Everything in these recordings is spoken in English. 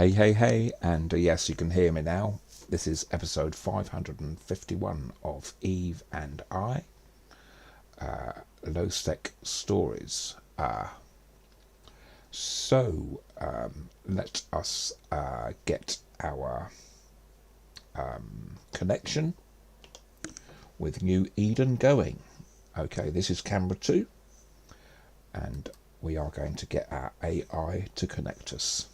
Hey, and yes, you can hear me now. This is episode 551 of Eve and I, Lowsec Stories. Let us get our connection with New Eden going. Okay, this is camera 2, and we are going to get our AI to connect us.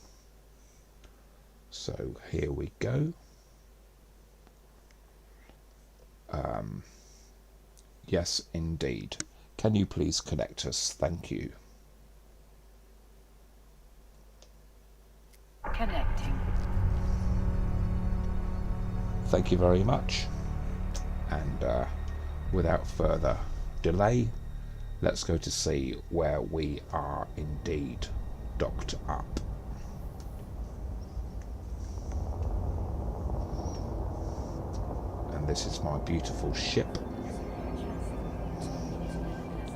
So here we go. Yes, indeed. Can you please connect us? Thank you. Connecting. Thank you very much. And without further delay, let's go to see where we are indeed docked up. And this is my beautiful ship.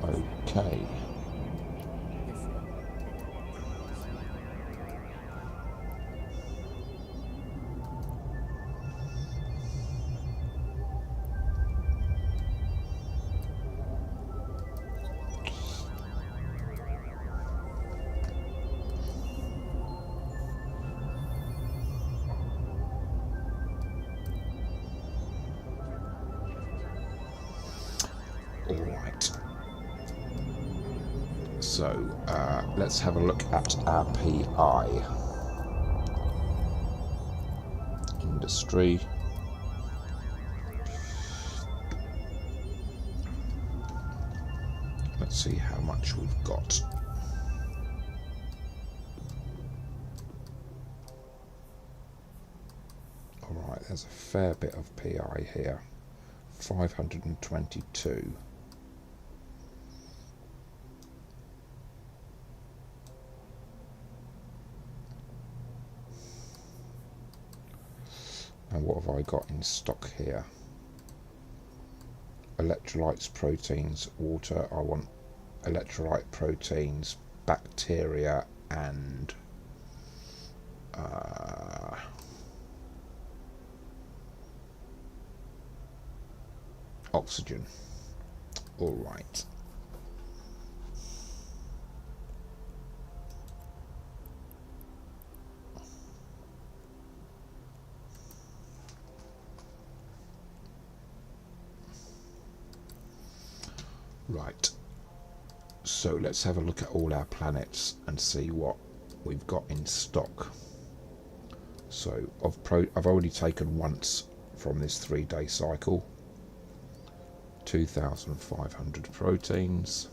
Okay. All right. So let's have a look at our PI. Industry. Let's see how much we've got. Alright, there's a fair bit of PI here. 522. And what have I got in stock here? Electrolytes, proteins, water. I want electrolyte, proteins, bacteria, and oxygen. All right. Right. So let's have a look at all our planets and see what we've got in stock. So I've already taken once from this 3-day cycle. 2,500 proteins.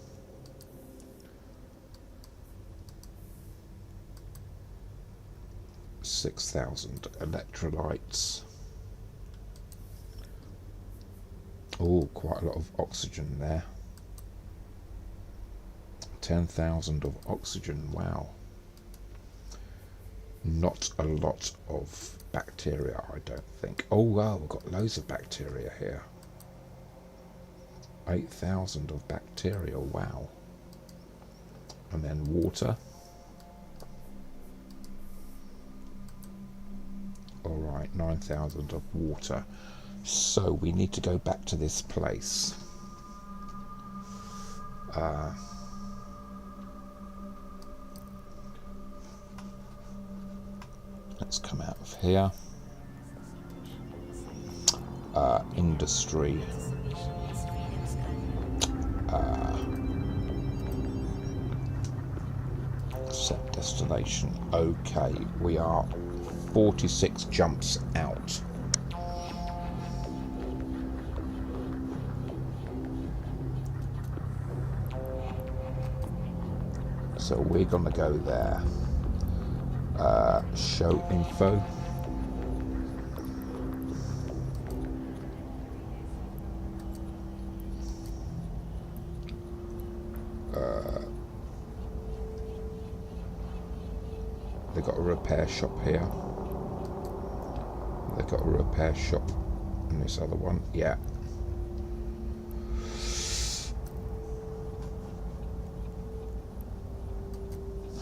$6,000 electrolytes. Oh, quite a lot of oxygen there. 10,000 of oxygen, wow. Not a lot of bacteria, I don't think. Oh wow, we've got loads of bacteria here. 8,000 of bacteria, wow. And then water. Alright, 9,000 of water. So we need to go back to this place. Let's come out of here. Industry. Set destination. Okay, we are 46 jumps out. So we're going to go there. Show info. They've got a repair shop here. They've got a repair shop in this other one. Yeah.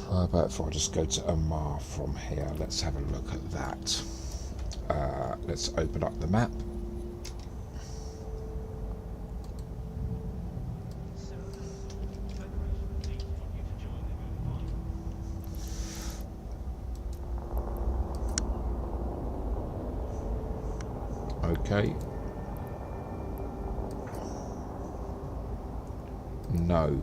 How about if I just go to Omar from here? Let's have a look at that. Let's open up the map. Okay. No.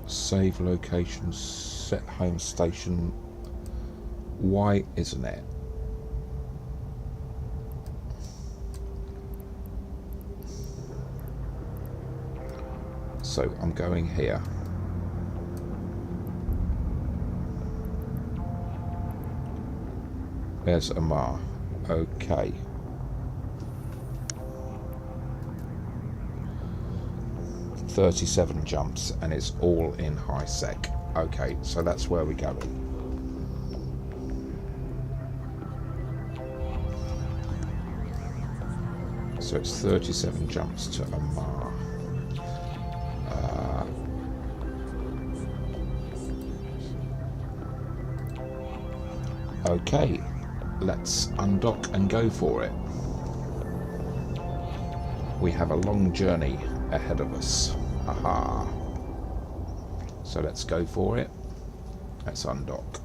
Save location, set home station. Why isn't it? So I'm going here. There's Amar. Okay. .37 jumps, and it's all in high sec. Okay, so that's where we're going. So it's 37 jumps to Amar. Okay, let's undock and go for it. We have a long journey ahead of us. Aha. So let's go for it. Let's undock.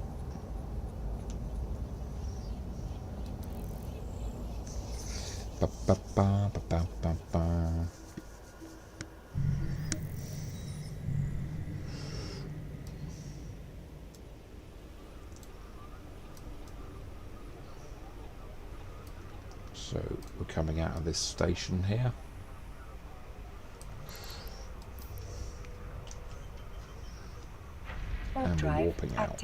Ba, ba, ba, ba, ba, ba, ba. So we're coming out of this station here. And we're warping out.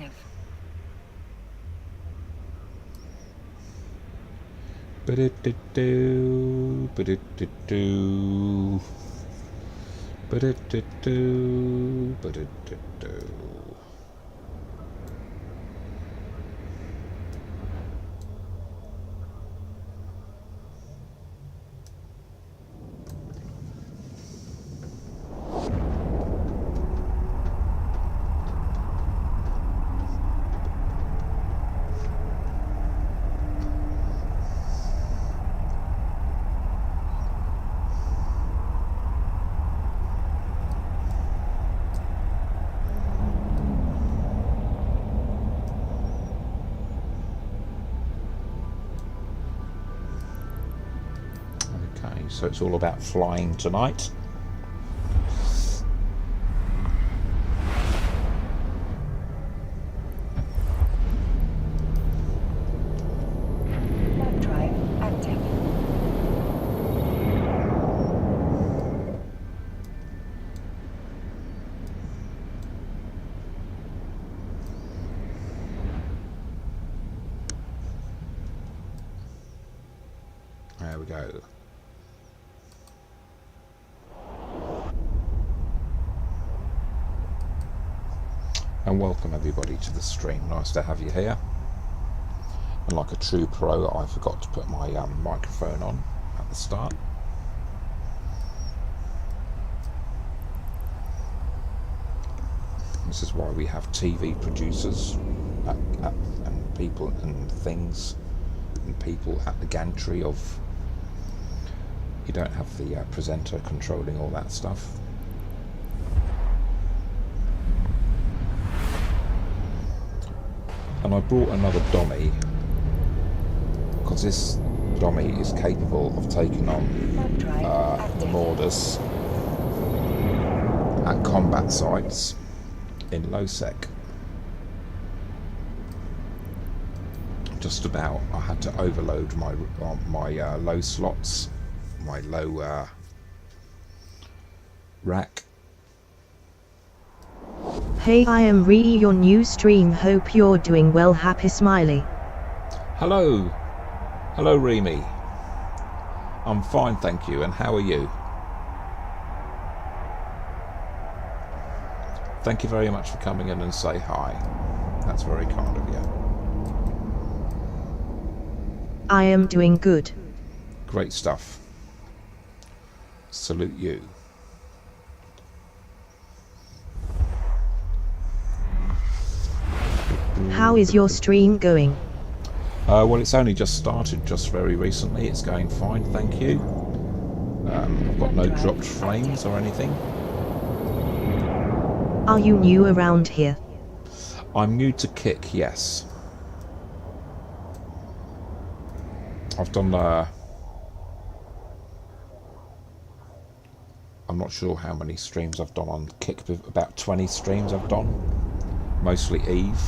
Ba-da-da-do, ba-da-da-do, ba-da-da-do, ba-da-da-do. So it's all about flying tonight. Warp drive active. There we go. And welcome everybody to the stream. Nice to have you here. And like a true pro, I forgot to put my microphone on at the start. This is why we have TV producers and people and things and people at the gantry of. You don't have the presenter controlling all that stuff. And I brought another dummy because this dummy is capable of taking on Molonos at combat sites in Lowsec. Just about, I had to overload my low slots, my low rack. Hey, I am Ree, your new stream. Hope you're doing well. Happy smiley. Hello. Hello, Remy. I'm fine, thank you. And how are you? Thank you very much for coming in and say hi. That's very kind of you. I am doing good. Great stuff. Salute you. How is your stream going? Well, it's only just started just very recently. It's going fine, thank you. I've got no dropped frames or anything. Are you new around here? I'm new to Kick, yes. I've done, I'm not sure how many streams I've done on Kick, about 20 streams I've done. Mostly Eve.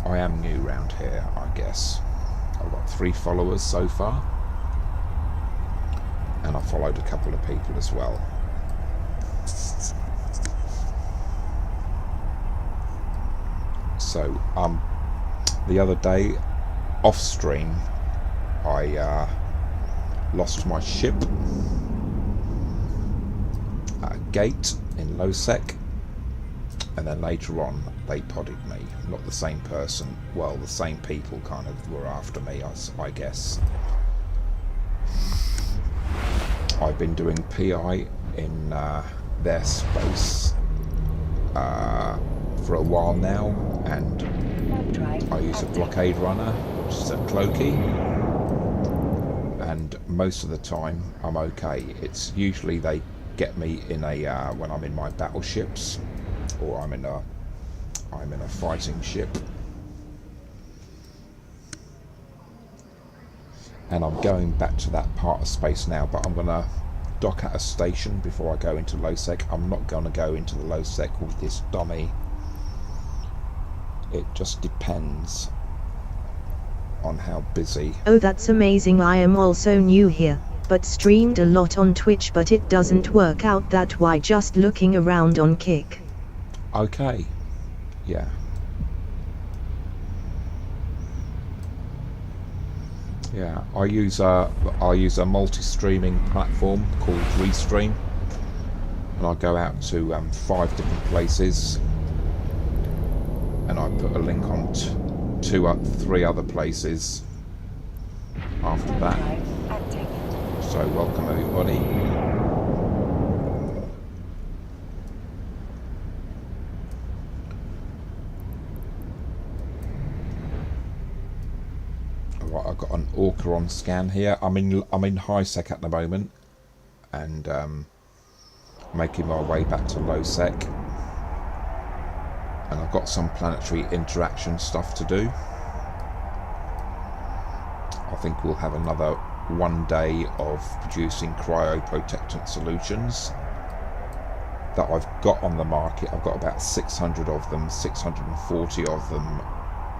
I am new round here, I guess. I've got 3 followers so far. And I followed a couple of people as well. So, the other day, off stream, I lost my ship at a gate in Lowsec, and then later on they podded me. Not the same person, well, the same people kind of were after me, I guess. I've been doing PI in their space for a while now, and I use a blockade runner, which is a cloaky, and most of the time I'm okay. It's usually they get me in a when I'm in my battleships, or I'm in a fighting ship, and I'm going back to that part of space now, but I'm gonna dock at a station before I go into Lowsec. I'm not gonna go into the Lowsec with this dummy. It just depends on how busy. Oh, that's amazing. I am also new here, but streamed a lot on Twitch, but it doesn't work out that why just looking around on Kick. Okay, yeah. Yeah, I use a multi-streaming platform called Restream, and I go out to 5 different places, and I put a link on 3 other places after that. So welcome everybody. Right, I've got an Orca on scan here. I'm in high sec at the moment, and making my way back to low sec. And I've got some planetary interaction stuff to do. I think we'll have another 1 day of producing cryoprotectant solutions that I've got on the market. I've got about 600 of them, 640 of them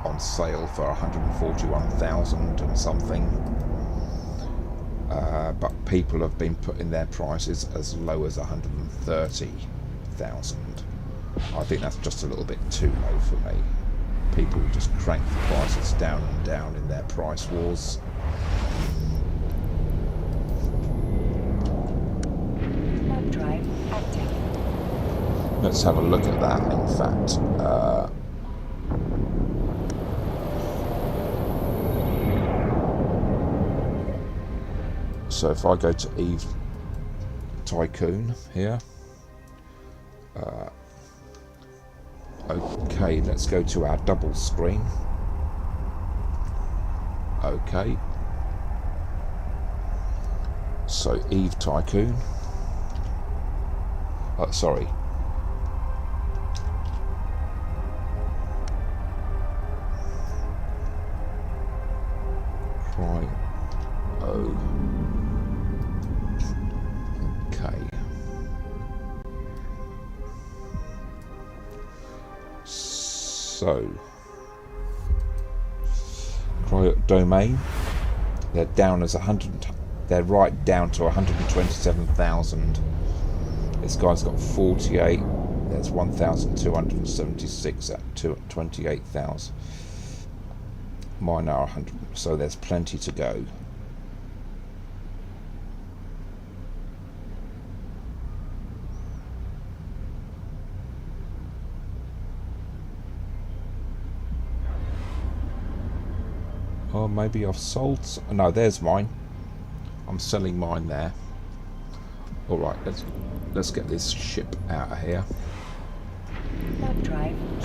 on sale for 141,000 and something. But people have been putting their prices as low as 130,000. I think that's just a little bit too low for me. People just crank the prices down and down in their price wars. Let's have a look at that, in fact. So if I go to Eve Tycoon here, okay, let's go to our double screen. Okay, so Eve Tycoon, sorry, so cryo domain, they're down as 100, they're right down to 127,000. This guy's got 48, there's 1,276 at 28,000. Mine are 100, so there's plenty to go. Or maybe I've sold... No, there's mine. I'm selling mine there. Alright, let's get this ship out of here.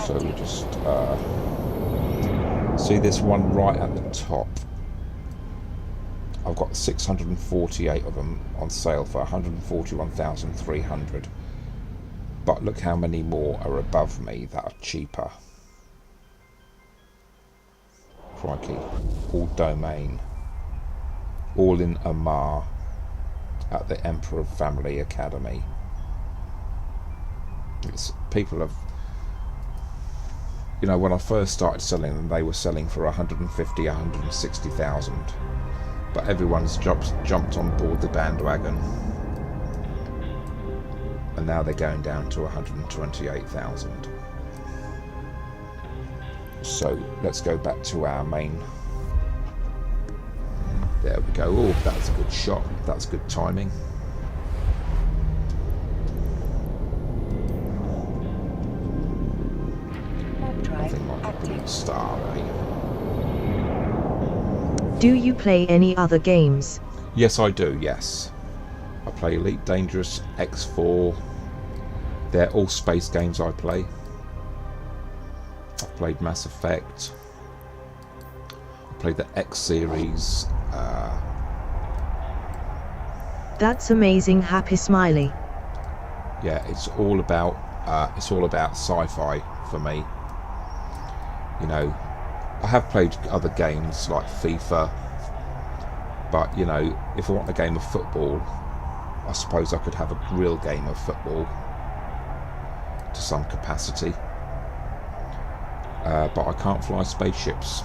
So we just... see this one right at the top? I've got 648 of them on sale for 141,300. But look how many more are above me that are cheaper. Crikey. All domain. All in Amar at the Emperor Family Academy. People have... You know, when I first started selling them, they were selling for 150, 160,000. But everyone's jumped on board the bandwagon. And now they're going down to 128,000. So let's go back to our main. There we go. Oh, that's a good shot. That's good timing. Nothing like a blue star, eh? Do you play any other games? Yes, I do, yes. I play Elite Dangerous, X4. They're all space games I play. I've played Mass Effect. I played the X series. That's amazing, happy smiley. Yeah, it's all about sci-fi for me. You know, I have played other games like FIFA, but you know, if I want a game of football, I suppose I could have a real game of football to some capacity. But I can't fly spaceships.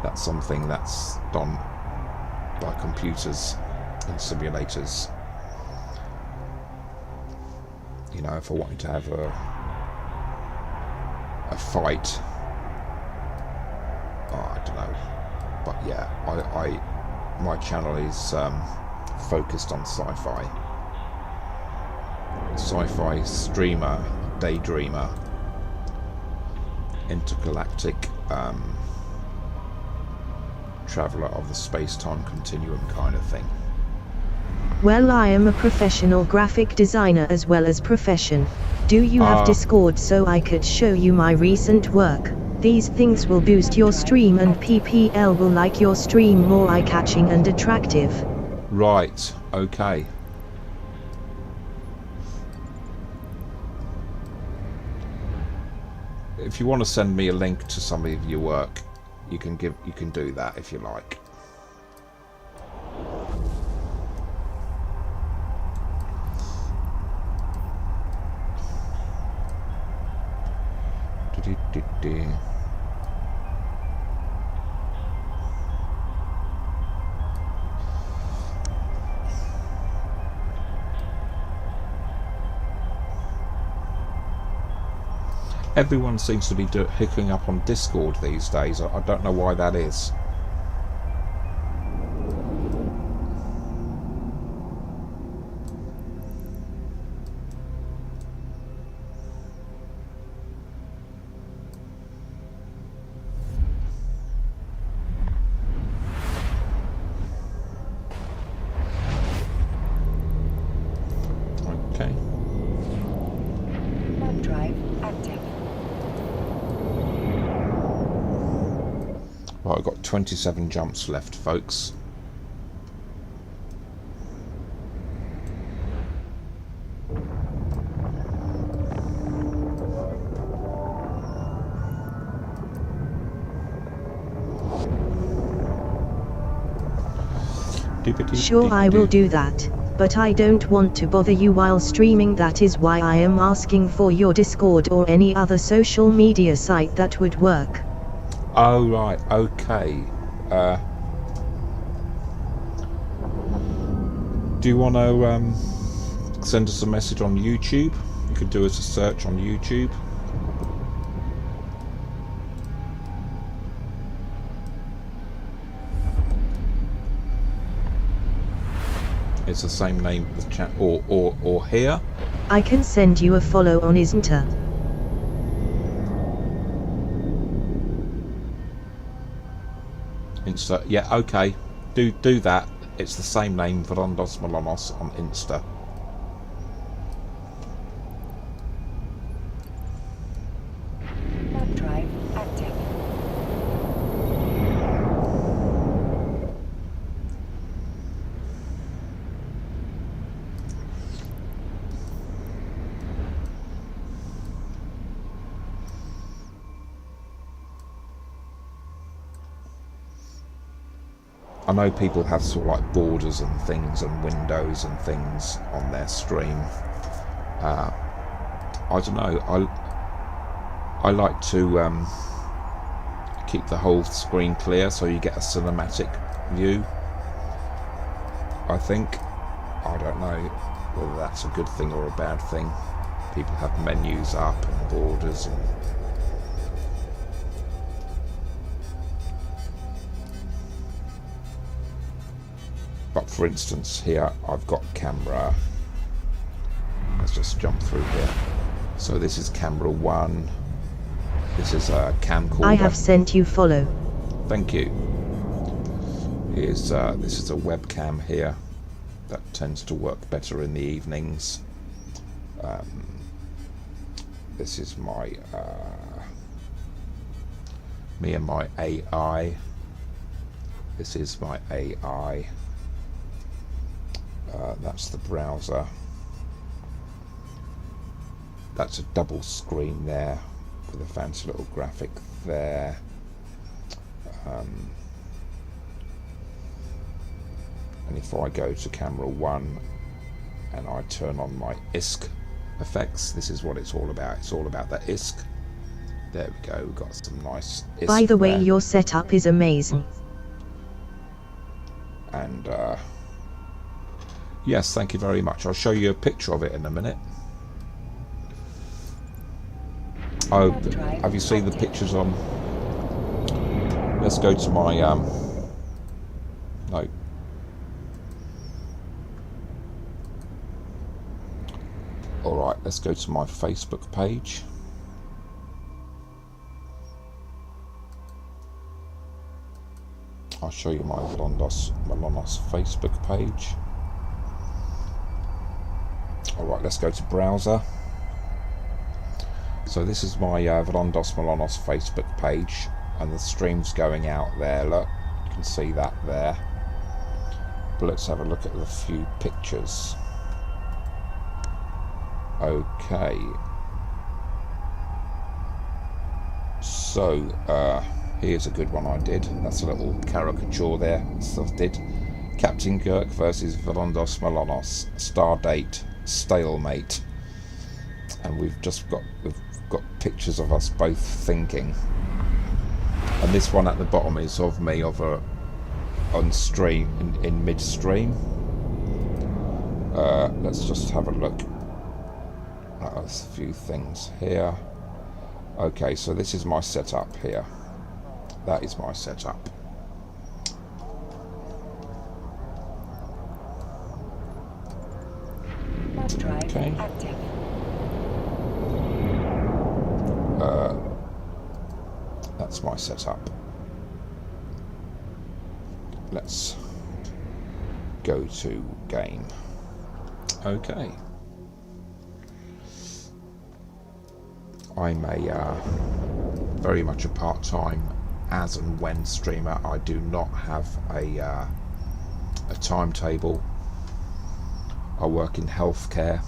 That's something that's done by computers and simulators. You know, if I wanted to have a fight, I don't know. But yeah, my channel is focused on sci-fi. Sci-fi streamer, daydreamer, intergalactic traveller of the space-time continuum kind of thing. Well, I am a professional graphic designer as well as profession. Do you have Discord so I could show you my recent work? These things will boost your stream and PPL will like your stream more eye-catching and attractive. Right, okay. If you want to send me a link to some of your work, you can do that if you like. Everyone seems to be hooking up on Discord these days. I don't know why that is. Okay. Right, I've got 27 jumps left, folks. Sure, I will do that, but I don't want to bother you while streaming. That is why I am asking for your Discord or any other social media site that would work. Oh, right, okay. Do you want to send us a message on YouTube? You could do us a search on YouTube. It's the same name of the chat, or here. I can send you a follow on Isn't-a? Insta. Yeah, okay. Do that. It's the same name, Vrondos Molonos on Insta. Warp drive active. I know people have sort of like borders and things and windows and things on their stream. I don't know. I like to keep the whole screen clear so you get a cinematic view. I think. I don't know whether that's a good thing or a bad thing. People have menus up and borders and. But for instance, here I've got camera. Let's just jump through here. So this is camera 1. This is a camcorder. I have sent you follow. Thank you. This is a webcam here that tends to work better in the evenings. This is my me and my AI. This is my AI. That's the browser. That's a double screen there with a fancy little graphic there. And if I go to camera 1 and I turn on my ISK effects, this is what it's all about. It's all about the ISK. There we go, we've got some nice ISK. By the way, there. your setup is amazing. And yes, thank you very much. I'll show you a picture of it in a minute. Oh, have you seen the pictures on? Let's go to my no. Alright, let's go to my Facebook page. I'll show you my Molonos Facebook page. Alright, let's go to browser. So this is my Vrondos Molonos Facebook page, and the stream's going out there. Look, you can see that there. But let's have a look at a few pictures. Okay. So here's a good one I did. That's a little caricature there. Stuff did. Captain Kirk versus Vrondos Molonos. Star date stalemate. And we've got pictures of us both thinking. And this one at the bottom is of me on stream in mid-stream. Let's just have a look at a few things here. Okay, so this is my setup here. That is my setup. Okay. That's my setup. Let's go to game. Okay. I'm a very much a part-time as and when streamer. I do not have a timetable. I work in healthcare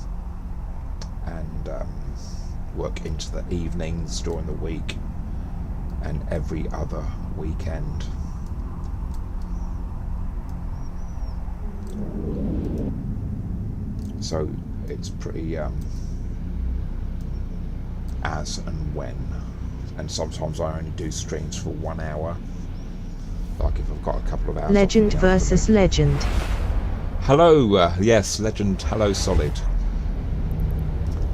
and work into the evenings during the week and every other weekend. So it's pretty as and when, and sometimes I only do streams for 1 hour, like if I've got a couple of hours. Legend versus legend. Hello, yes, legend. Hello, Solid.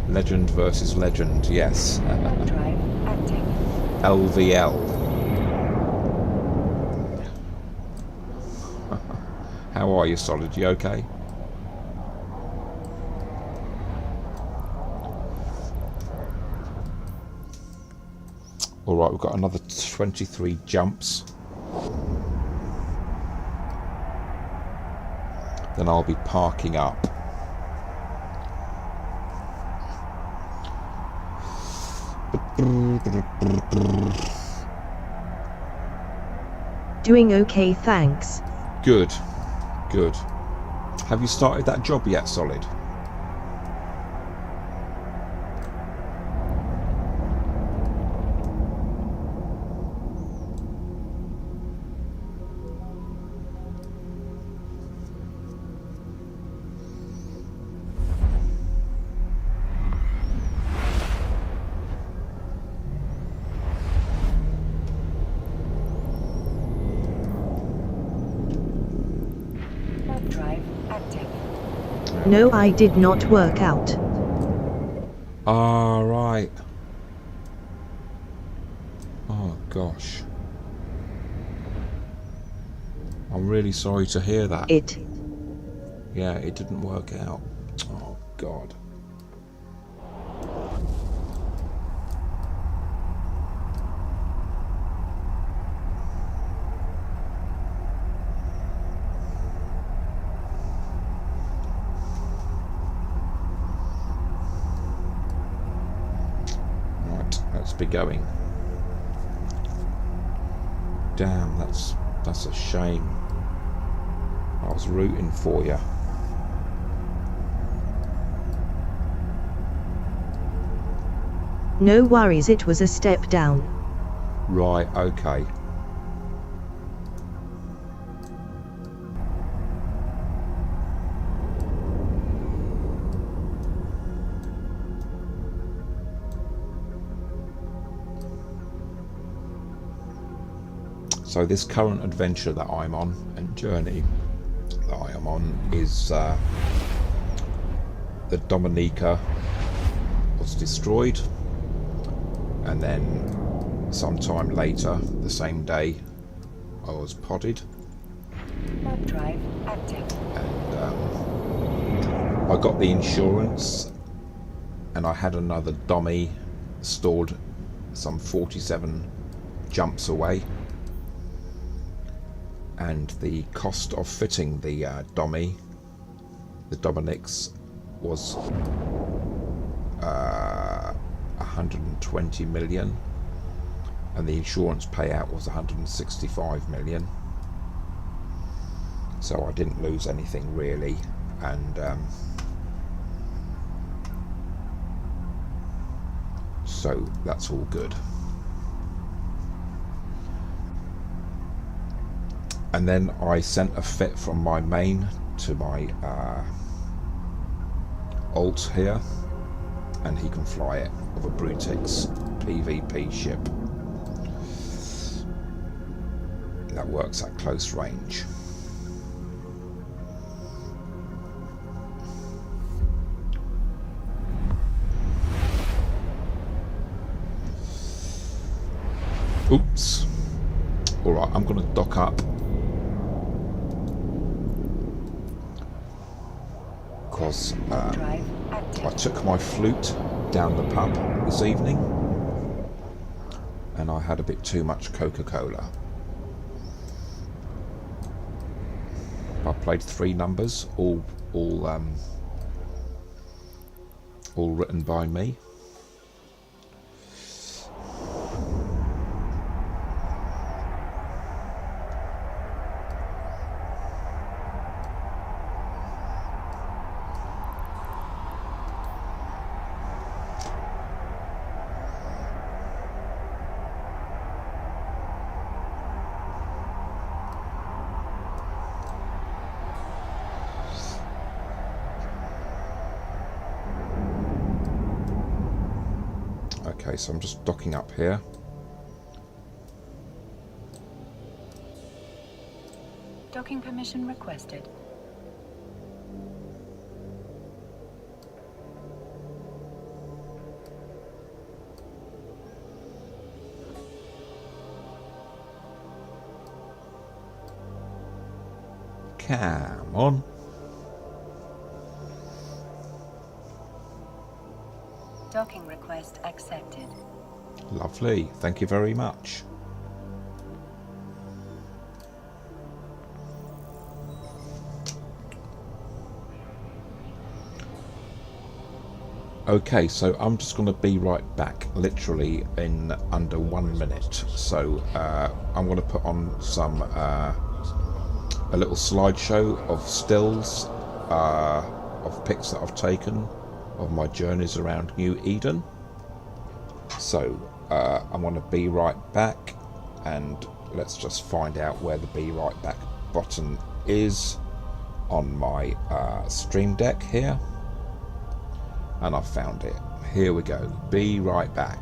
Legend versus legend, yes. LVL. How are you, Solid? You okay? Alright, we've got another 23 jumps. then I'll be parking up. Doing okay, thanks. Good, good. Have you started that job yet, Solid? No, I did not work out. Ah, right. Oh, gosh. I'm really sorry to hear that. Yeah, it didn't work out. Oh, God. Right, let's be going. Damn, that's a shame. I was rooting for you. No worries, it was a step down. Right, okay. So this current adventure that I'm on, and journey that I am on, is the Dominica was destroyed, and then sometime later, the same day, I was podded. Warp drive active. And I got the insurance, and I had another dummy stored some 47 jumps away. And the cost of fitting the Dominics, was 120 million, and the insurance payout was 165 million. So I didn't lose anything really, and so that's all good. And then I sent a fit from my main to my alt here, and he can fly it of a Brutix PvP ship that works at close range. Oops. Alright, I'm going to dock up. Because I took my flute down the pub this evening, and I had a bit too much Coca-Cola. I played 3 numbers, all written by me. Okay, so I'm just docking up here. Docking permission requested. Come on. Docking request accepted. Lovely, thank you very much. Okay, so I'm just going to be right back, literally in under 1 minute. So I'm going to put on some a little slideshow of stills of pics that I've taken of my journeys around New Eden. So I'm going to be right back, and let's just find out where the be right back button is on my stream deck here. And I found it. Here we go. Be right back.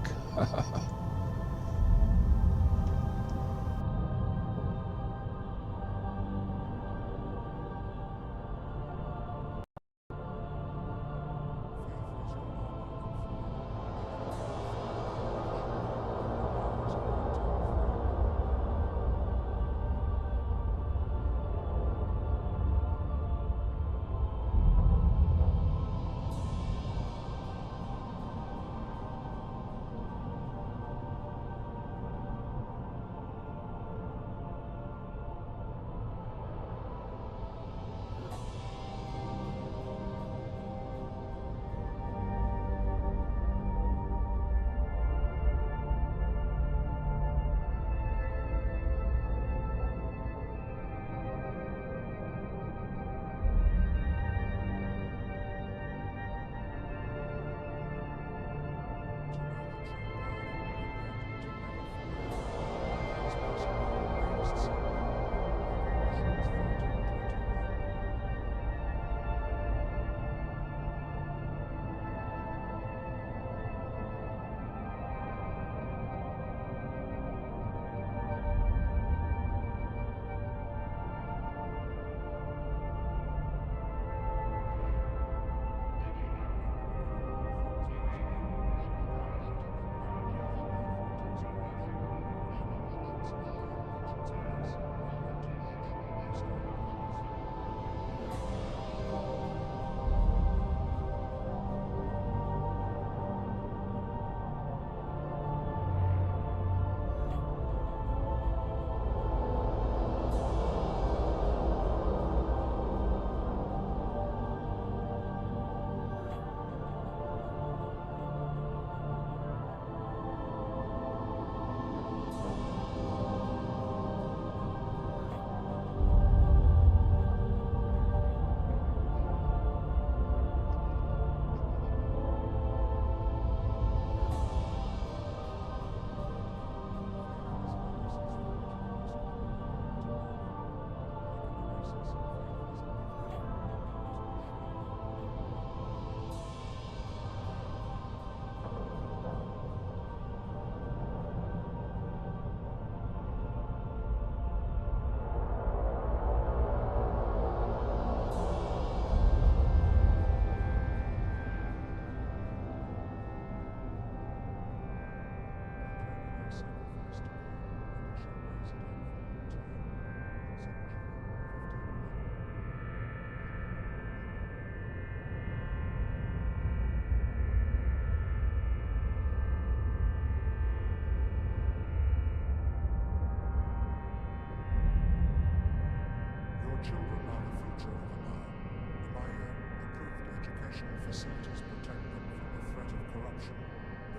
Children are the future of the man. In my improved educational facilities protect them from the threat of corruption,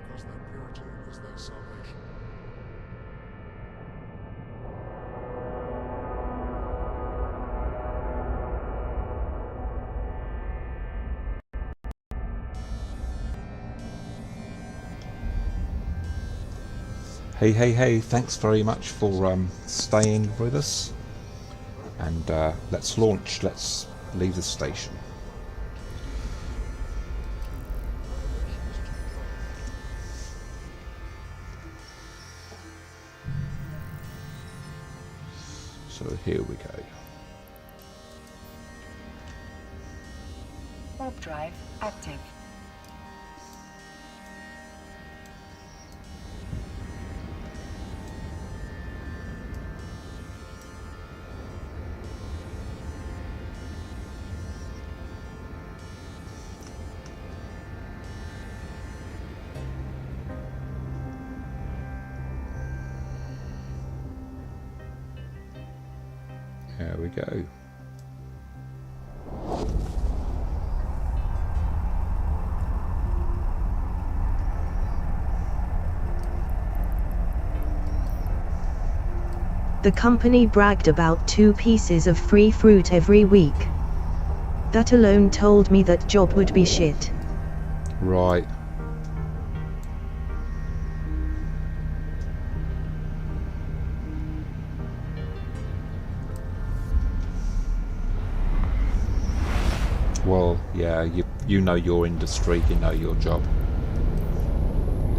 because their purity is their salvation. Hey, thanks very much for staying with us. And let's launch, let's leave the station. So here we go. Warp drive active. There we go. The company bragged about 2 pieces of free fruit every week. That alone told me that job would be shit. Right. Well, yeah, you know your industry, you know your job.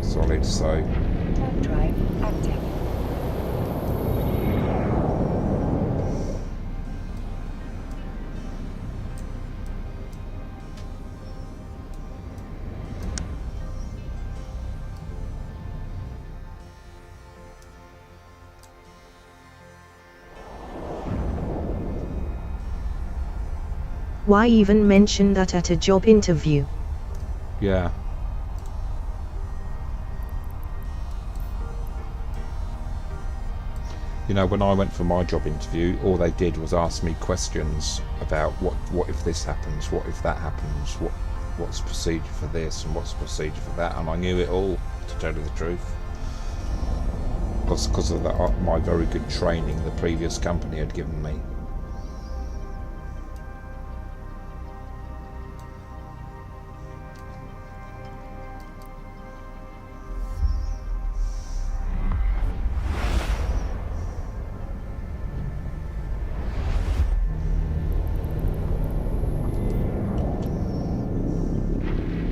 Solid, so... Warp drive active. Why even mention that at a job interview? Yeah. You know, when I went for my job interview, all they did was ask me questions about what if this happens, what if that happens, what's the procedure for this and what's the procedure for that, and I knew it all, to tell you the truth. Because of that, my very good training the previous company had given me.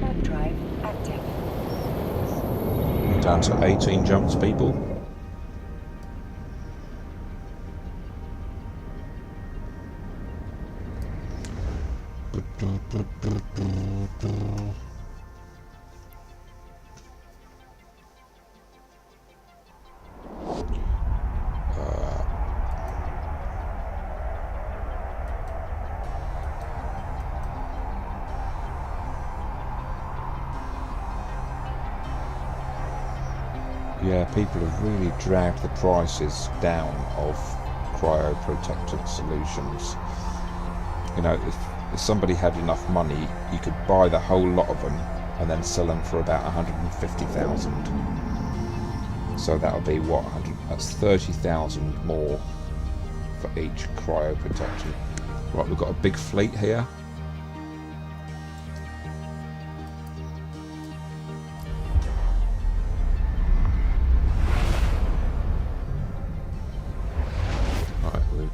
Warp drive active. Down to 18 jumps, people. Yeah, people have really dragged the prices down of cryoprotected solutions. You know, if somebody had enough money, you could buy the whole lot of them and then sell them for about 150,000. So that'll be what, 100? That's 30,000 more for each cryoprotection. Right, we've got a big fleet here.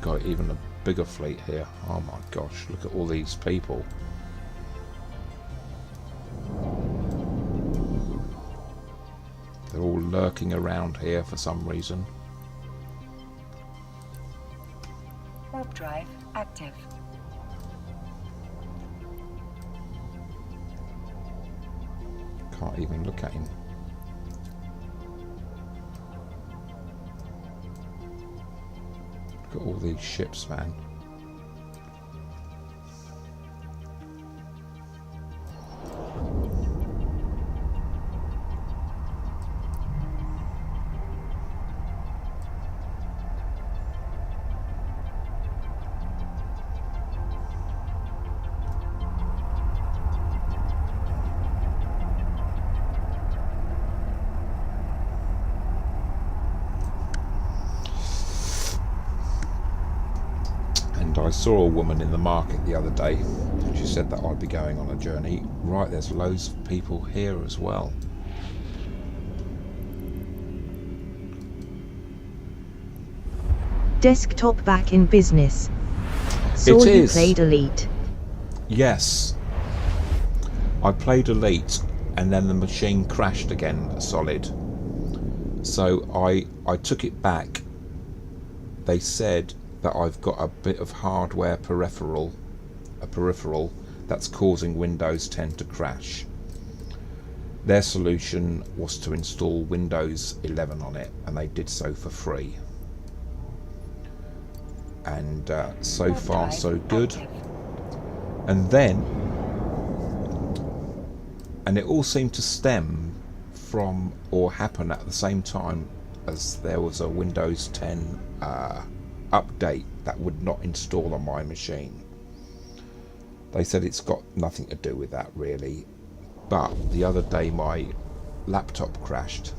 Got even a bigger fleet here. Oh my gosh, look at all these people. They're all lurking around here for some reason. Warp drive active. Can't even look at him. Look at all these ships, man. I saw a woman in the market the other day and she said that I'd be going on a journey. Right, there's loads of people here as well. Desktop back in business. Saw you played Elite. Yes. I played Elite and then the machine crashed again, Solid. So I took it back. They said that I've got a bit of hardware peripheral that's causing Windows 10 to crash. Their solution was to install Windows 11 on it, and they did so for free. And so far so good. And then, and it all seemed to stem from or happen at the same time as there was a Windows 10 update that would not install on my machine. They said it's got nothing to do with that really, but the other day my laptop crashed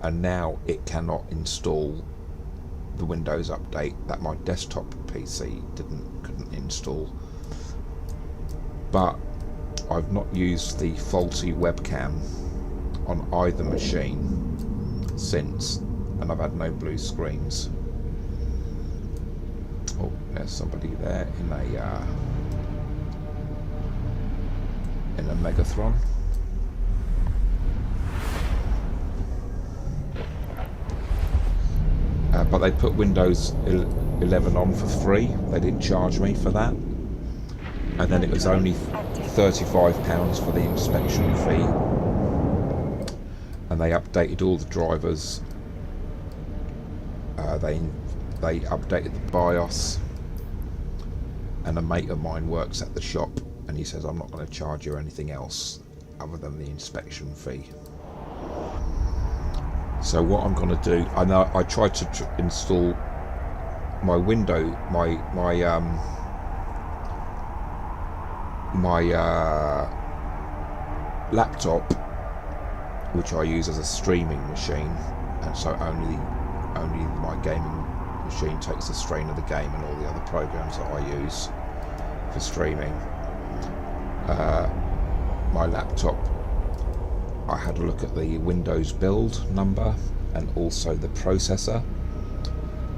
and now it cannot install the Windows update that my desktop PC couldn't install. But I've not used the faulty webcam on either machine since, and I've had no blue screens. Oh, there's somebody there in a Megathron. But they put Windows 11 on for free. They didn't charge me for that. And then it was only £35 for the inspection fee. And they updated all the drivers. They updated the BIOS. And a mate of mine works at the shop, and he says, I'm not going to charge you anything else other than the inspection fee. So what I'm going to do, I know I tried to install my laptop, which I use as a streaming machine, and so only my gaming machine takes the strain of the game and all the other programs that I use for streaming. My laptop, I had a look at the Windows build number and also the processor,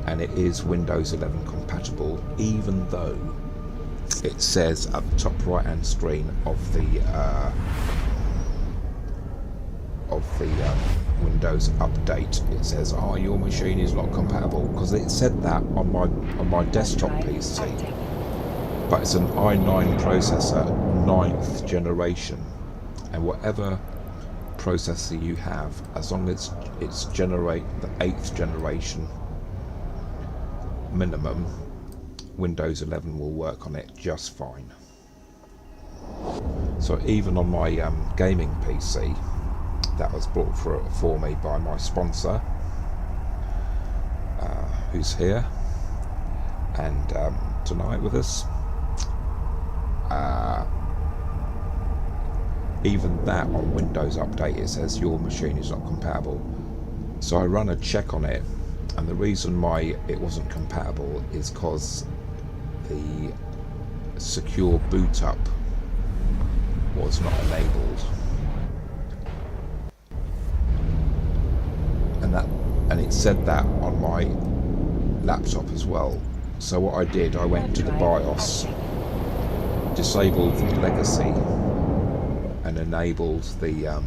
and it is Windows 11 compatible, even though it says at the top right hand screen of the Windows update, it says, oh, your machine is not compatible, because it said that on my desktop PC, but it's an i9 processor, 9th generation, and whatever processor you have, as long as it's generate the 8th generation minimum, Windows 11 will work on it just fine. So even on my gaming PC that was bought for me by my sponsor, who's here and tonight with us, even that on Windows Update it says your machine is not compatible. So I run a check on it, and the reason why it wasn't compatible is because the secure boot up was not enabled, and it said that on my laptop as well. So what I did, I went to the BIOS, disabled the legacy, and enabled the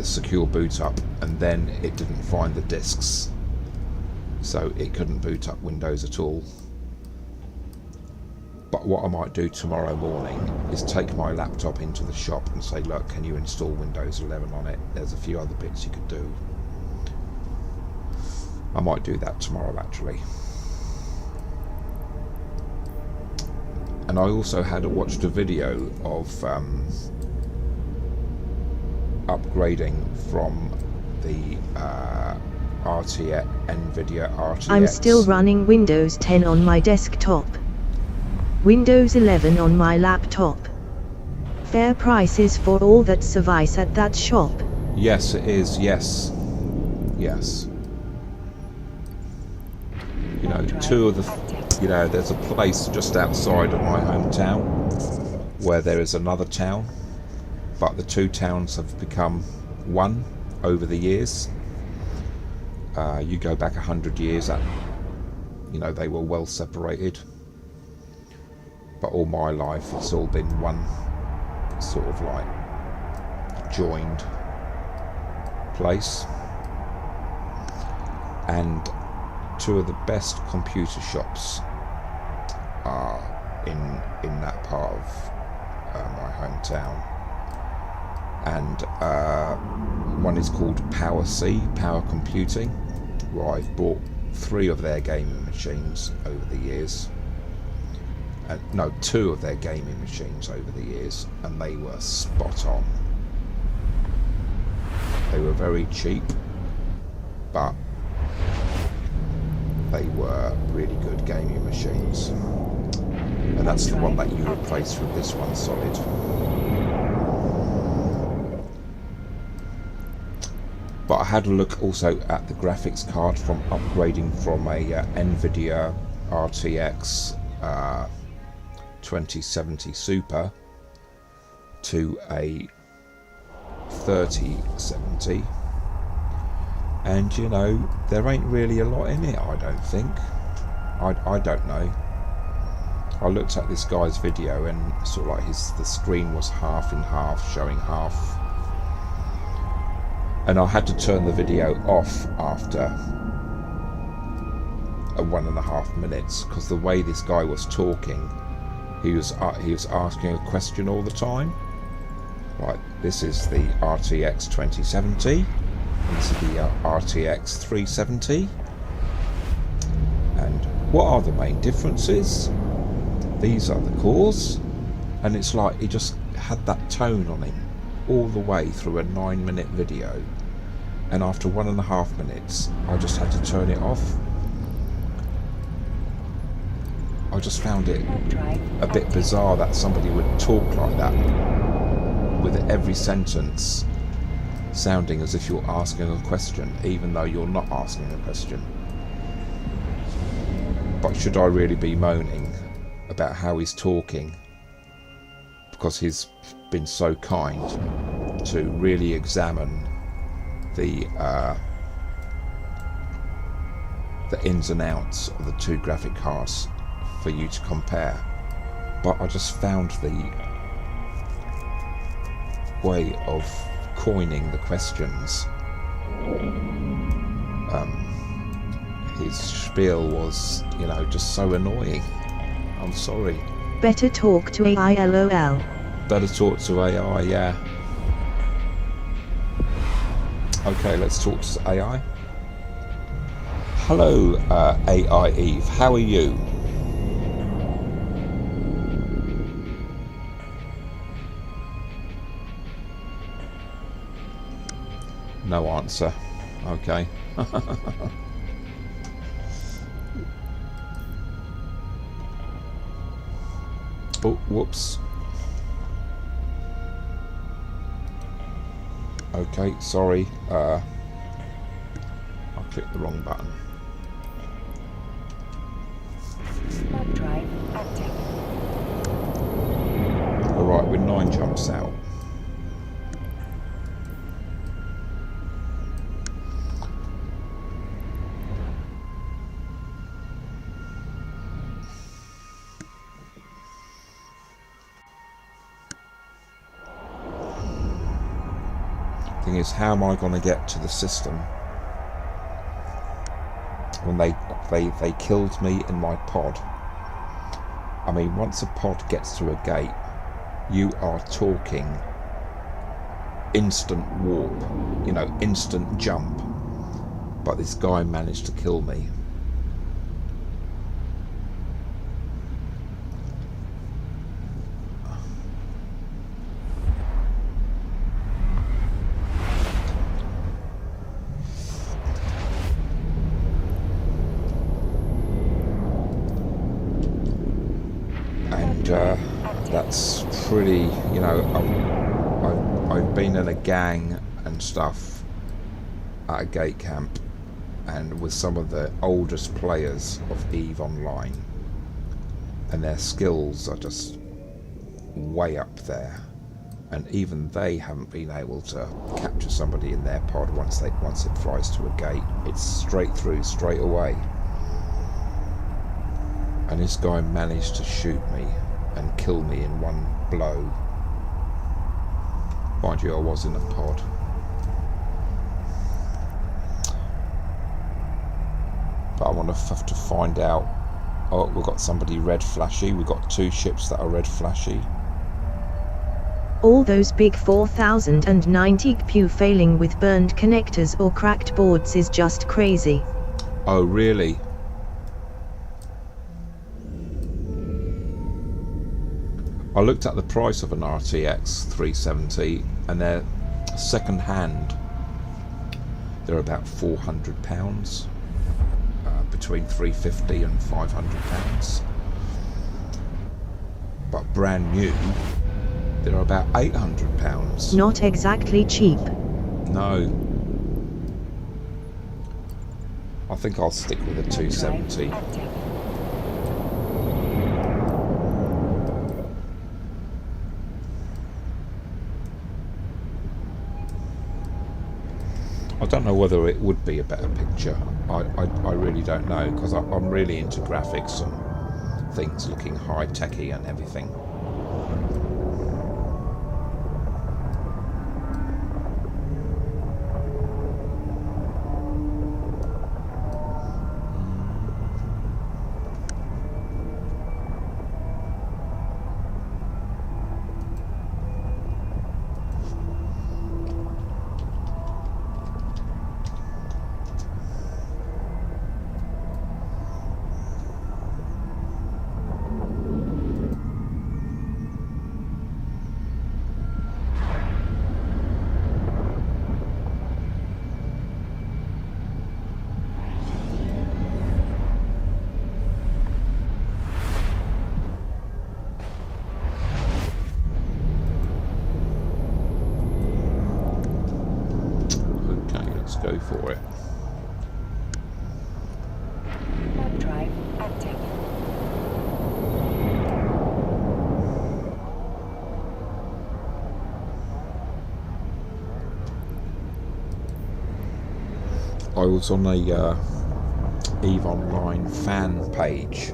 secure boot up, and then it didn't find the disks, so it couldn't boot up Windows at all. But what I might do tomorrow morning is take my laptop into the shop and say, look, can you install Windows 11 on it? There's a few other bits you could do. I might do that tomorrow actually. And I also watched a video of upgrading from the NVIDIA RTX. I'm still running Windows 10 on my desktop. Windows 11 on my laptop. Fair prices for all that service at that shop. Yes, it is. Yes. Yes. You know, there's a place just outside of my hometown where there is another town, but the two towns have become one over the years. You go back 100 years, they were well separated. But all my life, it's all been one sort of like joined place. And two of the best computer shops are in that part of my hometown. And one is called Power Computing, where I've bought 3 of their gaming machines over the years. No, 2 of their gaming machines over the years, and they were spot on. They were very cheap, but they were really good gaming machines. And that's the one that you replace with this one, solid. But I had a look also at the graphics card from upgrading from a NVIDIA RTX 2070 Super to a 3070, and you know, there ain't really a lot in it, I don't think. I don't know. I looked at this guy's video and sort of like the screen was half in half, showing half, and I had to turn the video off after 1.5 minutes because the way this guy was talking, he was asking a question all the time. Right, this is the RTX 2070, and this is the RTX 370, and what are the main differences? These are the cores, and it's like he just had that tone on him all the way through a 9-minute video, and after 1.5 minutes I just had to turn it off. I just found it a bit bizarre that somebody would talk like that, with every sentence sounding as if you're asking a question, even though you're not asking a question. But should I really be moaning about how he's talking, because he's been so kind to really examine the ins and outs of the two graphic cards for you to compare? But I just found the way of coining the questions, his spiel was, you know, just so annoying. I'm sorry. Better talk to AI, LOL. Better talk to AI, yeah. Okay, let's talk to AI. Hello, AI Eve, how are you? No answer. Okay. Oh, whoops. Okay, sorry. I clicked the wrong button. Warp drive active. Alright, we're 9 jumps out. Thing is, how am I going to get to the system when they killed me in my pod? I mean, once a pod gets to a gate, you are talking instant warp, you know, instant jump. But this guy managed to kill me. That's pretty, you know, I've been in a gang and stuff at a gate camp, and with some of the oldest players of EVE Online, and their skills are just way up there, and even they haven't been able to capture somebody in their pod once it flies to a gate. It's straight through, straight away. And this guy managed to shoot me and kill me in one blow. Mind you, I was in a pod. But I want to have to find out. Oh, we've got somebody red flashy. We've got 2 ships that are red flashy. All those big 4090 GPU failing with burned connectors or cracked boards is just crazy. Oh, really? I looked at the price of an RTX 370, and they're second hand. They're about £400, between £350 and £500. But brand new, they're about £800. Not exactly cheap. No. think I'll stick with a 270. Active. I don't know whether it would be a better picture. I really don't know, because I'm really into graphics and things looking high-techy and everything. Go for it. Warp drive active. I was on a EVE Online fan page,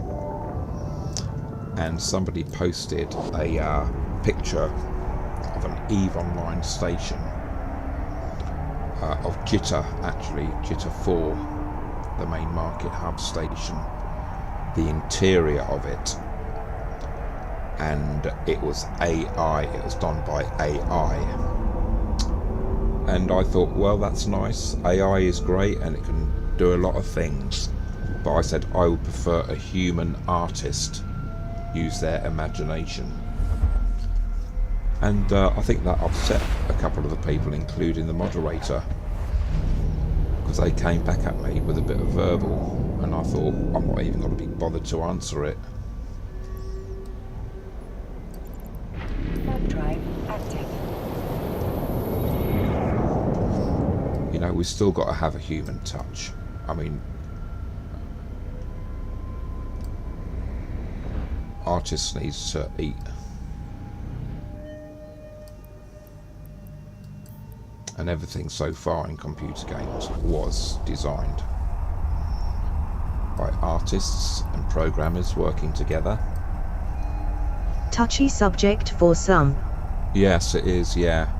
and somebody posted a picture of an EVE Online station. Of Jitter, actually, Jitter 4, the main market hub station, the interior of it, and it was AI, it was done by AI, and I thought, well, that's nice, AI is great and it can do a lot of things, but I said I would prefer a human artist use their imagination. And I think that upset a couple of the people, including the moderator, because they came back at me with a bit of verbal, and I thought, I'm not even going to be bothered to answer it. Warp drive active. You know, we've still got to have a human touch. I mean, artists need to eat. And everything so far in computer games was designed by artists and programmers working together. Touchy subject for some. Yes, it is, yeah.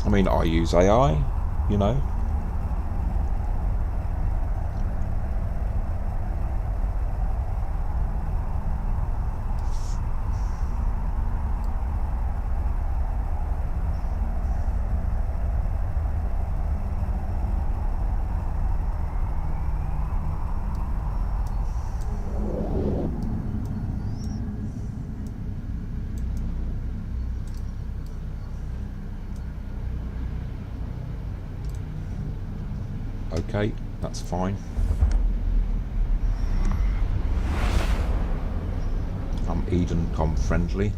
I mean, I use AI, you know. Okay, that's fine. I'm EdenCom friendly.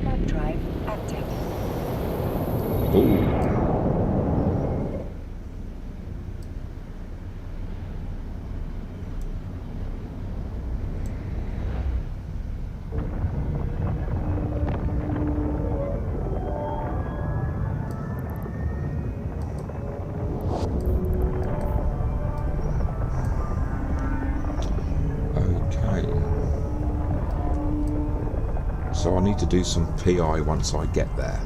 Warp drive active. Ooh. So I need to do some PI once I get there.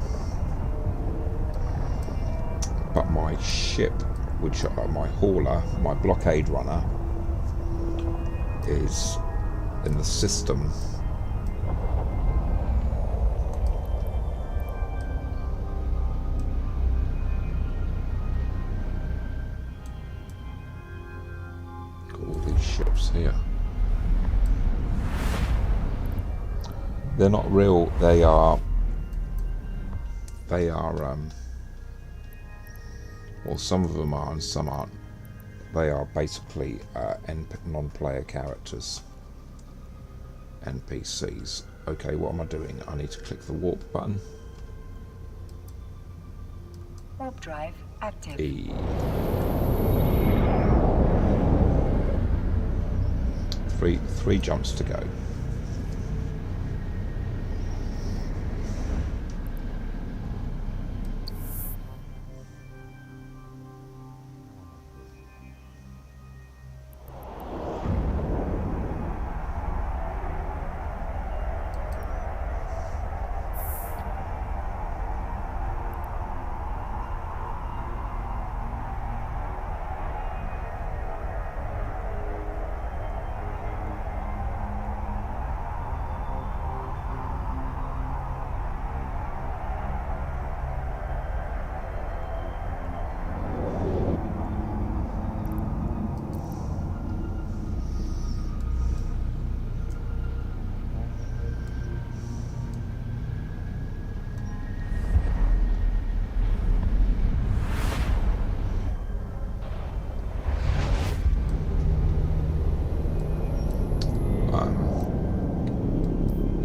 But my ship, which my hauler, my blockade runner, is in the system. Got all these ships here. They're not real, they are well, some of them are and some aren't. They are basically non-player characters, NPCs. Okay, what am I doing? I need to click the warp button. Warp drive active. E. Three jumps to go.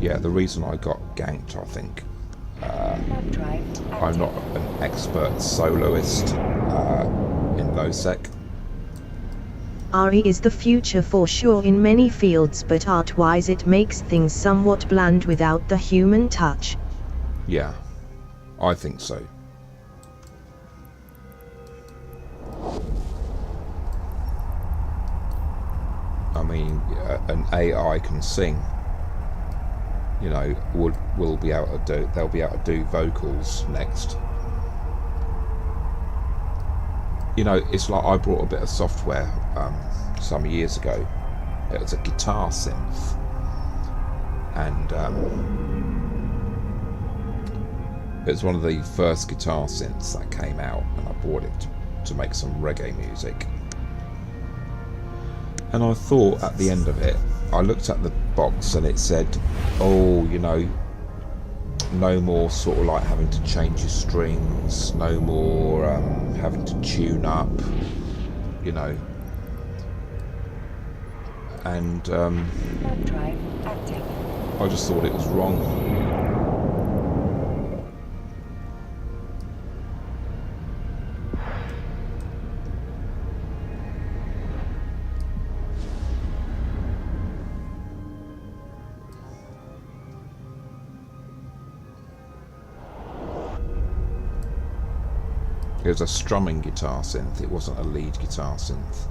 Yeah, the reason I got ganked, I think, Warp drive active. I'm not an expert soloist in Lowsec. RE is the future for sure in many fields, but art-wise it makes things somewhat bland without the human touch. Yeah, I think so. I mean, an AI can sing. You know, will be able to do. They'll be able to do vocals next. You know, it's like I brought a bit of software some years ago. It was a guitar synth, and it was one of the first guitar synths that came out, and I bought it to make some reggae music. And I thought at the end of it, I looked at the box and it said, oh, you know, no more sort of like having to change your strings, no more having to tune up, you know. And Warp drive active. I just thought it was wrong. It was a strumming guitar synth, it wasn't a lead guitar synth.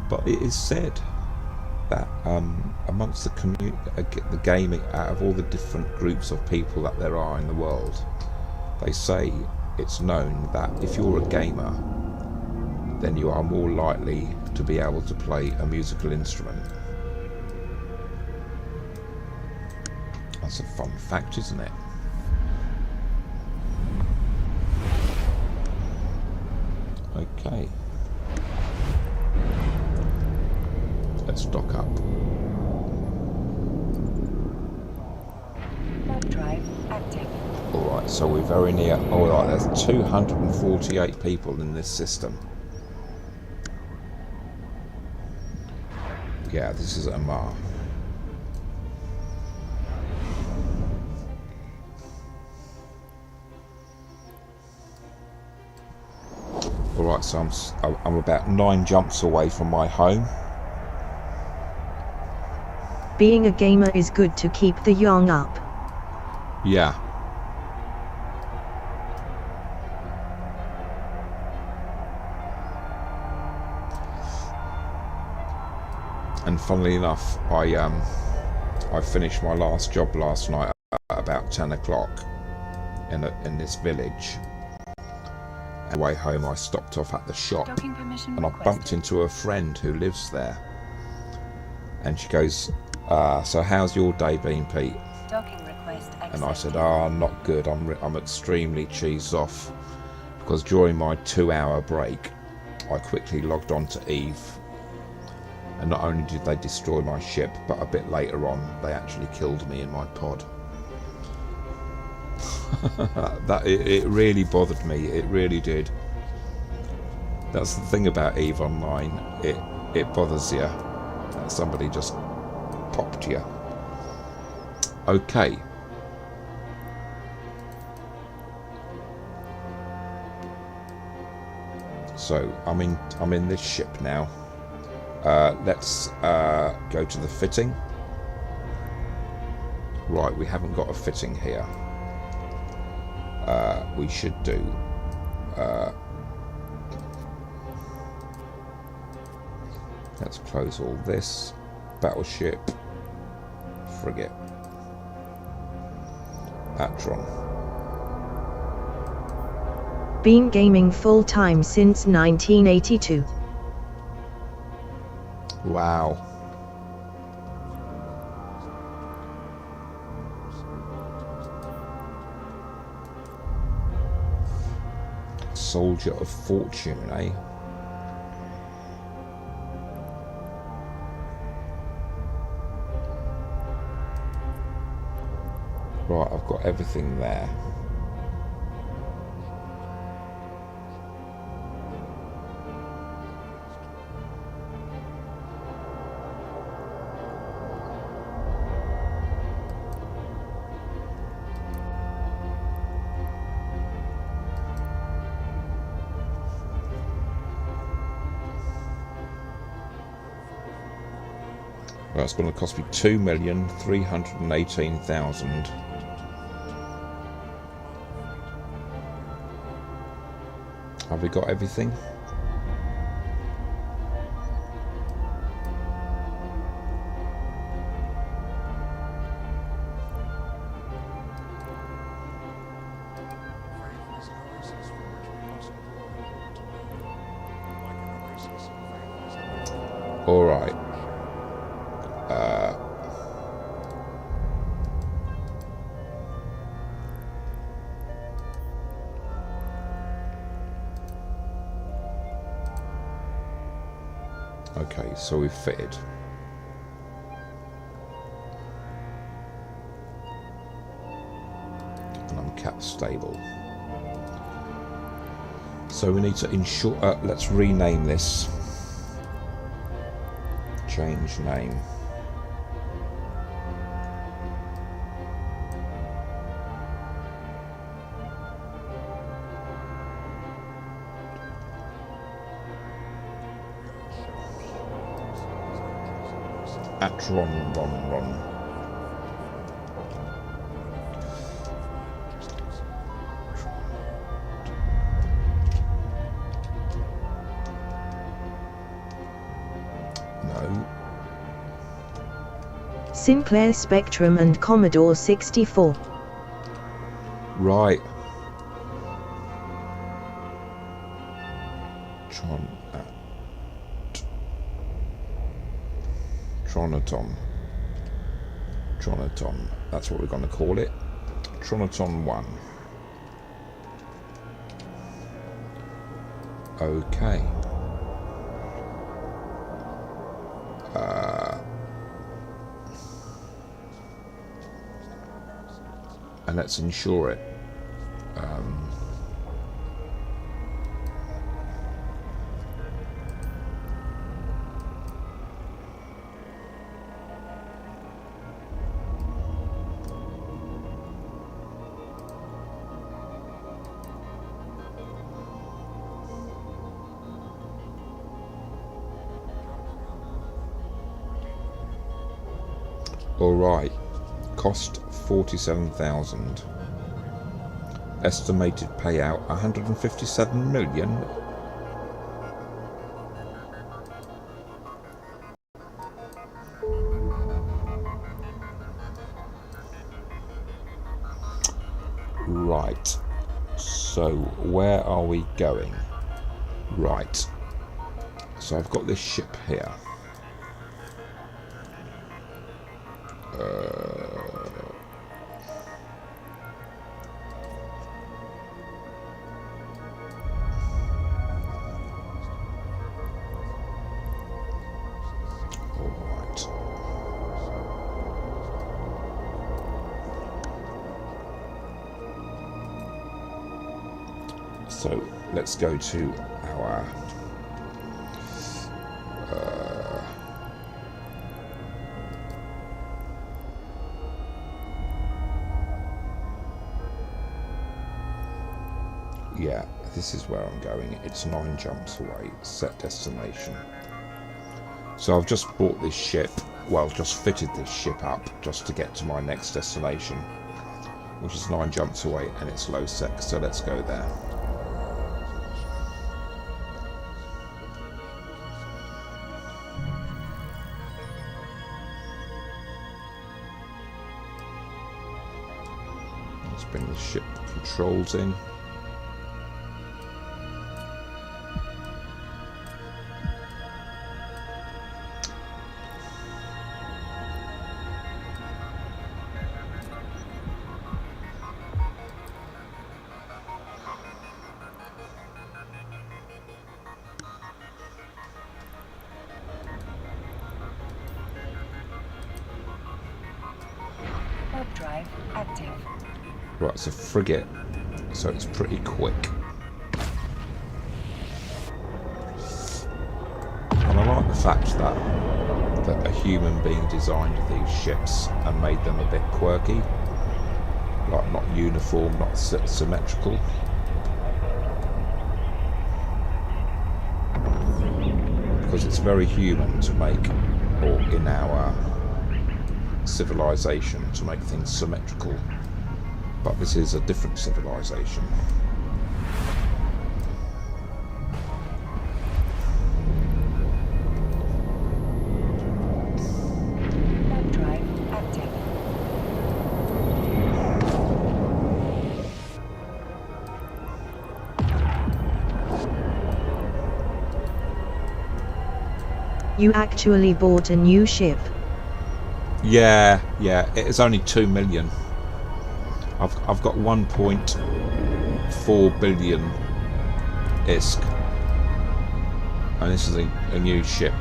But it is said that amongst the gaming, out of all the different groups of people that there are in the world, they say it's known that if you're a gamer, then you are more likely to be able to play a musical instrument. That's a fun fact, isn't it? Okay. Let's dock up. Warp drive active. Alright, so we're very near. Alright, there's 248 people in this system. Yeah, this is Amar. Alright, so I'm about 9 jumps away from my home. Being a gamer is good to keep the young up. Yeah. And funnily enough, I finished my last job last night at about 10 o'clock in this village. On the way home, I stopped off at the shop Docking permission and I requested. bumped into a friend who lives there. And she goes, so how's your day been, Pete? Docking request accepted. And I said, not good. I'm extremely cheesed off because during my 2-hour break, I quickly logged on to Eve. And not only did they destroy my ship, but a bit later on, they actually killed me in my pod. It really bothered me. It really did. That's the thing about EVE Online. It bothers you that somebody just popped you. Okay. So I'm in this ship now. Let's go to the fitting. Right, we haven't got a fitting here. We should do. Let's close all this. Battleship. Frigate. Patron. Been gaming full time since 1982. Wow. Soldier of Fortune, eh? Right, I've got everything there. Well, it's going to cost me 2,318,000. Have we got everything? All right. Okay, so we've fitted. And I'm cap stable. So we need to ensure. Let's rename this. Change name. Atron, Ron. No. Sinclair Spectrum and Commodore 64. Right. Tronaton. That's what we're going to call it. Tronaton 1. Okay. And let's insure it. All right, cost 47,000. Estimated payout 157 million. Right. So where are we going? Right. So I've got this ship here. So let's go to our Yeah, this is where I'm going. It's 9 jumps away. Set destination. So I've just bought this ship. Well, just fitted this ship up just to get to my next destination, which is 9 jumps away, and it's Lowsec. So let's go there. Let's bring the ship controls in. Warp drive active. Right, it's a frigate, so it's pretty quick. And I like the fact that a human being designed these ships and made them a bit quirky, like not uniform, not symmetrical. Because it's very human to make, or in our civilization, to make things symmetrical. But this is a different civilization. Warp drive active. You actually bought a new ship. Yeah, it is only 2 million. I've got 1.4 billion ISK, and this is a new ship.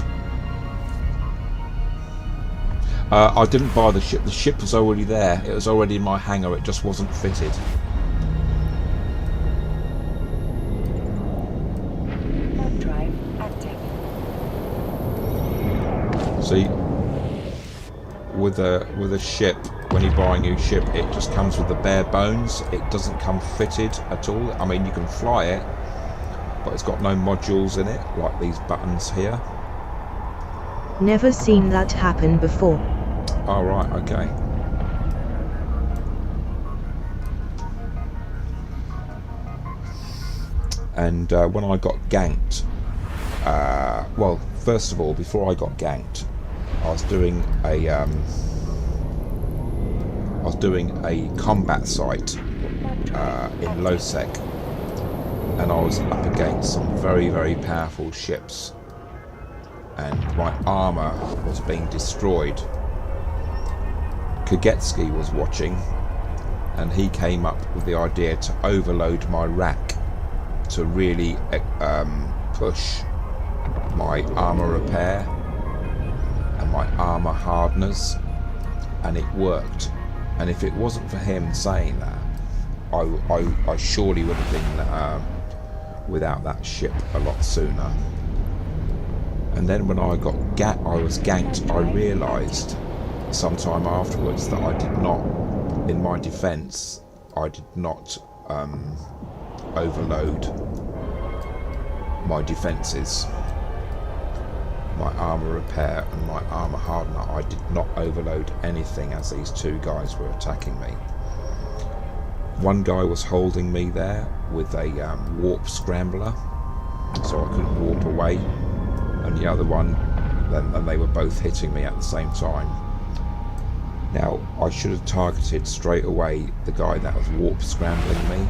I didn't buy the ship. The ship was already there. It was already in my hangar. It just wasn't fitted. Warp drive active. See, with a ship, when you buy a new ship, it just comes with the bare bones. It doesn't come fitted at all. I mean, you can fly it, but it's got no modules in it, like these buttons here. Never seen that happen before. Oh, right, okay. And when I got ganked, well, first of all, before I got ganked, I was doing a combat site in Lowsec, and I was up against some very, very powerful ships, and my armour was being destroyed. Kagetsky was watching, and he came up with the idea to overload my rack to really push my armour repair and my armour hardeners, and it worked. And if it wasn't for him saying that, I surely would have been without that ship a lot sooner. And then when I was ganked, I realised sometime afterwards that I did not, in my defence, I did not overload my defences, my armour repair and my armour hardener. I did not overload anything as these two guys were attacking me. One guy was holding me there with a warp scrambler, so I couldn't warp away, and the other one, and they were both hitting me at the same time. Now, I should have targeted straight away the guy that was warp scrambling me,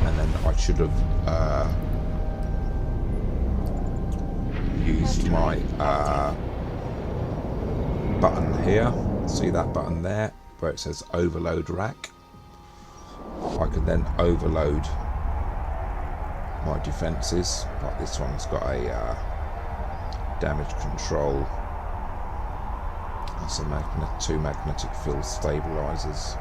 and then I should have used my button here. See that button there where it says overload rack? I could then overload my defences. Like this one's got a damage control. That's two magnetic field stabilizers.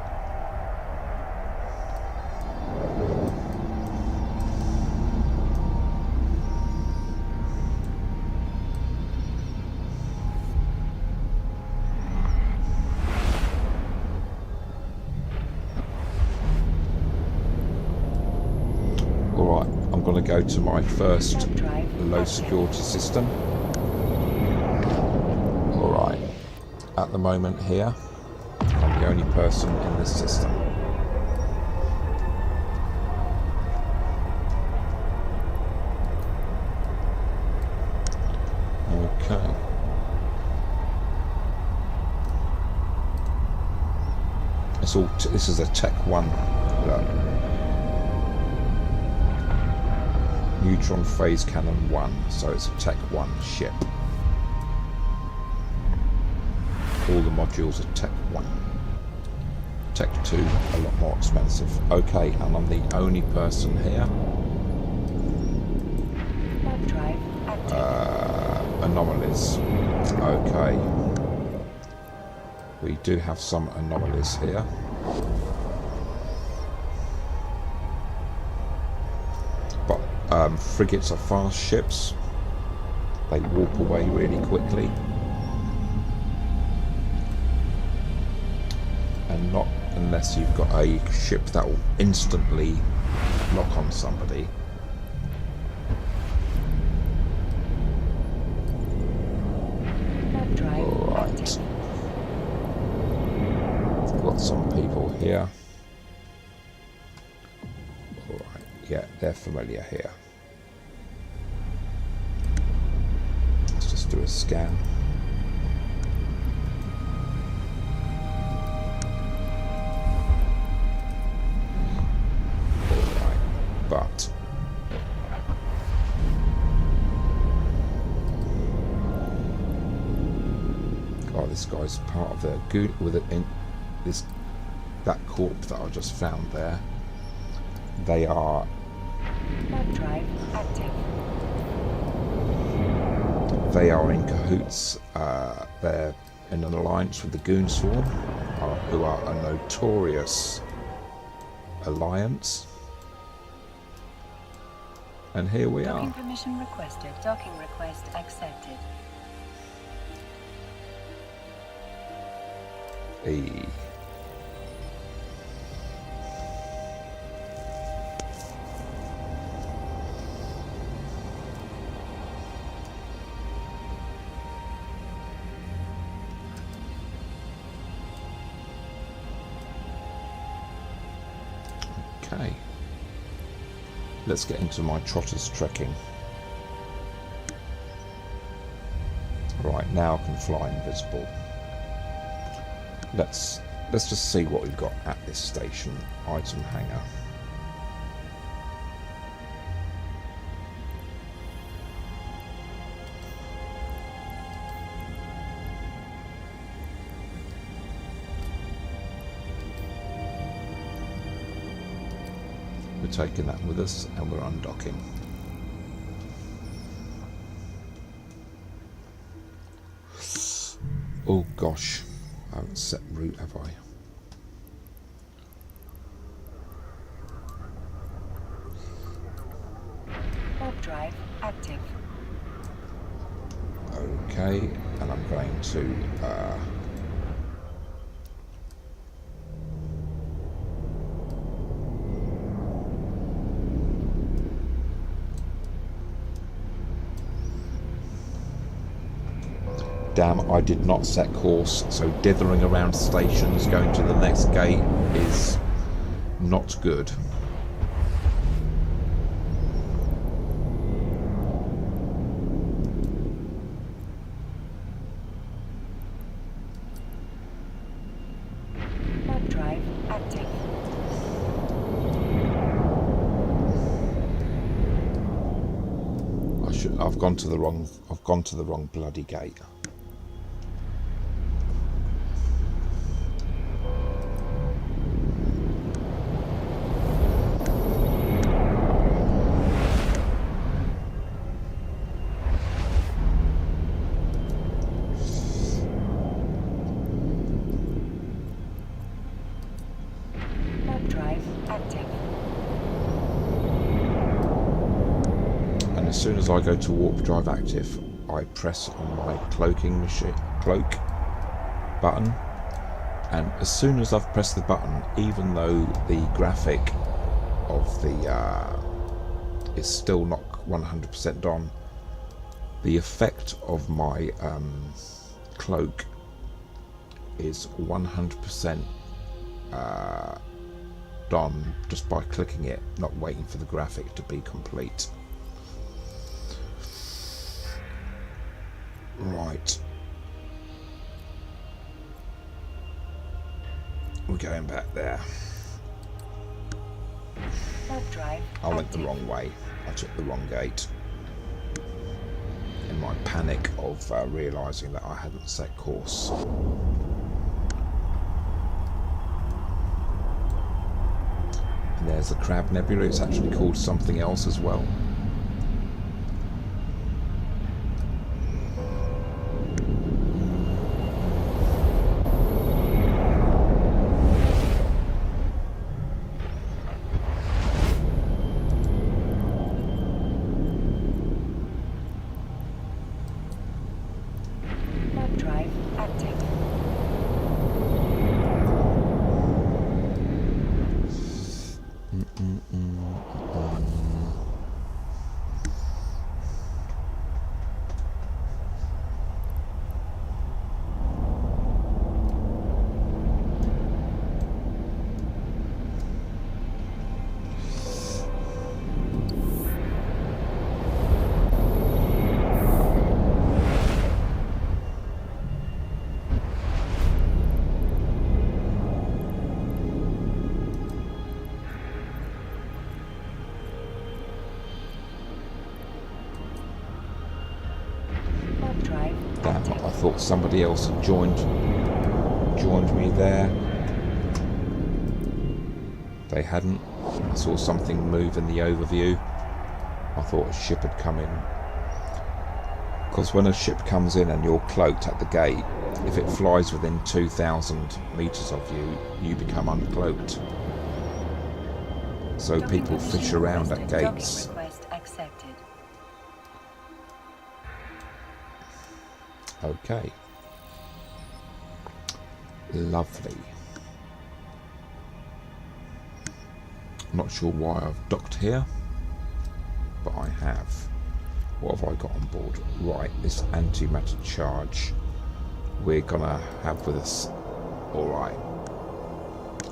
go to my first Warp drive low active. security system. Alright, at the moment here, I'm the only person in this system. Okay. It's all. This is a Tech 1. Neutron phase cannon 1, so it's a Tech 1 ship. All the modules are Tech 1. Tech 2, a lot more expensive. Okay, and I'm the only person here. Warp drive active. Anomalies. Okay. We do have some anomalies here. But frigates are fast ships. They warp away really quickly. And not unless you've got a ship that will instantly lock on somebody. Warp drive Right. active. Got some people here. Alright, yeah, they're familiar here. Let's just do a scan. Alright, but oh, this guy's part of the goon with it in this that corp that I just found there. They are Warp drive active. in cahoots. They're in an alliance with the Goon Swarm, who are a notorious alliance. And here we Docking are. permission requested. Docking request accepted. Okay. Let's get into my trotters trekking. Right, now I can fly invisible. Let's just see what we've got at this station. Item hangar. We're taking that with us and we're undocking. Oh gosh, I haven't set route, have I? Warp drive active. Okay, and I'm going to damn, I did not set course, so dithering around stations going to the next gate is not good. Warp drive active. I've gone to the wrong bloody gate. Warp drive active. And as soon as I go to warp drive active, I press on my cloaking machine cloak button, and as soon as I've pressed the button, even though the graphic of the is still not 100% done. The effect of my cloak is 100% done just by clicking it, not waiting for the graphic to be complete. Right. We're going back there. Warp drive I went the active. wrong way. I took the wrong gate. In my panic of realising that I hadn't set course. And there's the Crab Nebula. It's actually called something else as well. Warp drive active. Warp drive Damn, active. I thought somebody else had joined me there. They hadn't. I saw something move in the overview. I thought a ship had come in. Because when a ship comes in and you're cloaked at the gate, if it flies within 2,000 meters of you, you become uncloaked. So Docking people permission fish around at requested. gates. Docking request accepted. Okay. Lovely. I'm not sure why I've docked here, but I have. What have I got on board? Right, this antimatter charge we're gonna have with us. Alright.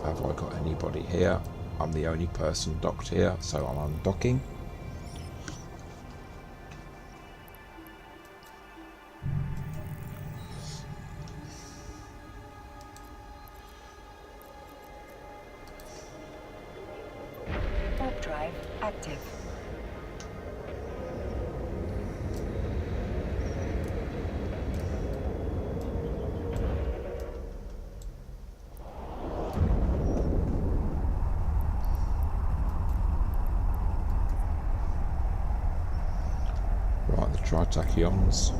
Have I got anybody here? I'm the only person docked here, so I'm undocking. Warp drive active. Right, the tritachyons.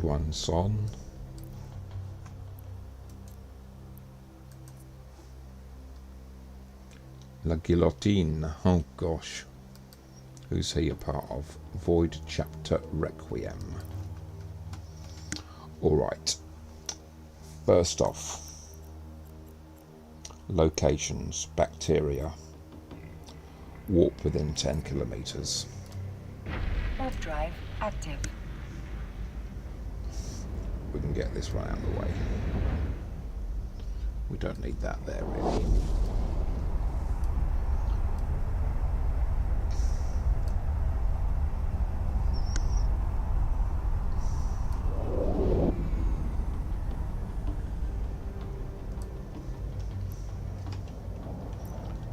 Juan Son. La Guillotine. Oh gosh. Who's he a part of? Void Chapter Requiem. Alright. First off. Locations. Bacteria. Warp within 10 kilometers. Warp drive active. We can get this one out of the way. We don't need that there really.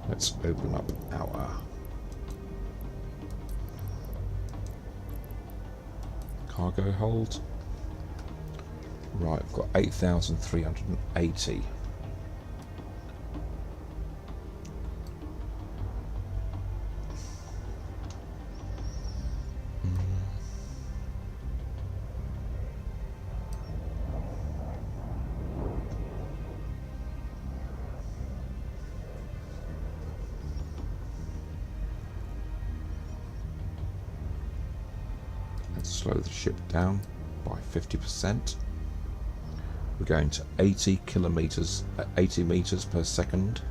Let's open up our cargo hold. Right, I've got 8,380. Let's slow the ship down by 50%. We're going to 80 kilometers, 80 meters per second.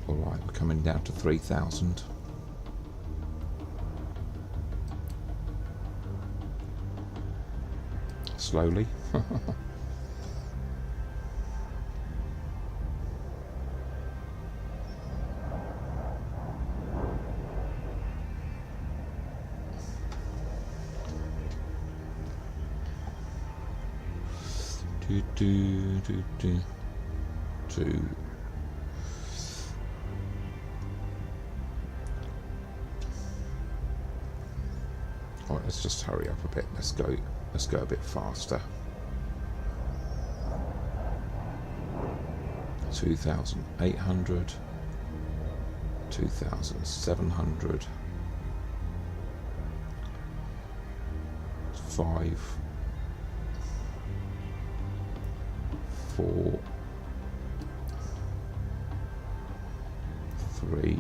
Alright, we're coming down to 3,000. Slowly. Two. Alright, let's just hurry up a bit. Let's go a bit faster. 2,800, 2,700, 5, 4, 3,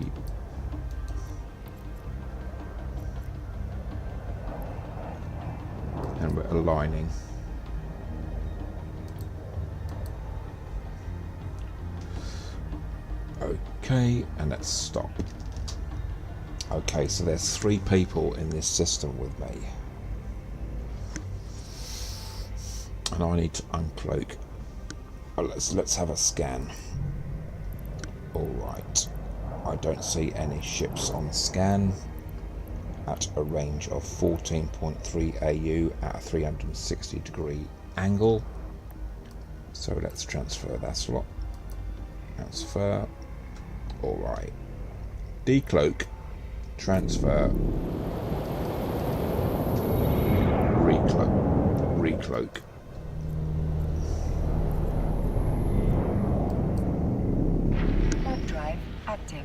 and we're aligning. Okay, and let's stop. Okay, so there's 3 people in this system with me, and I need to uncloak. Oh, let's have a scan. All right, I don't see any ships on scan at a range of 14.3 AU at a 360-degree angle. So let's transfer that slot. Transfer. All right. Decloak. Transfer. Recloak. Recloak. Warp drive active.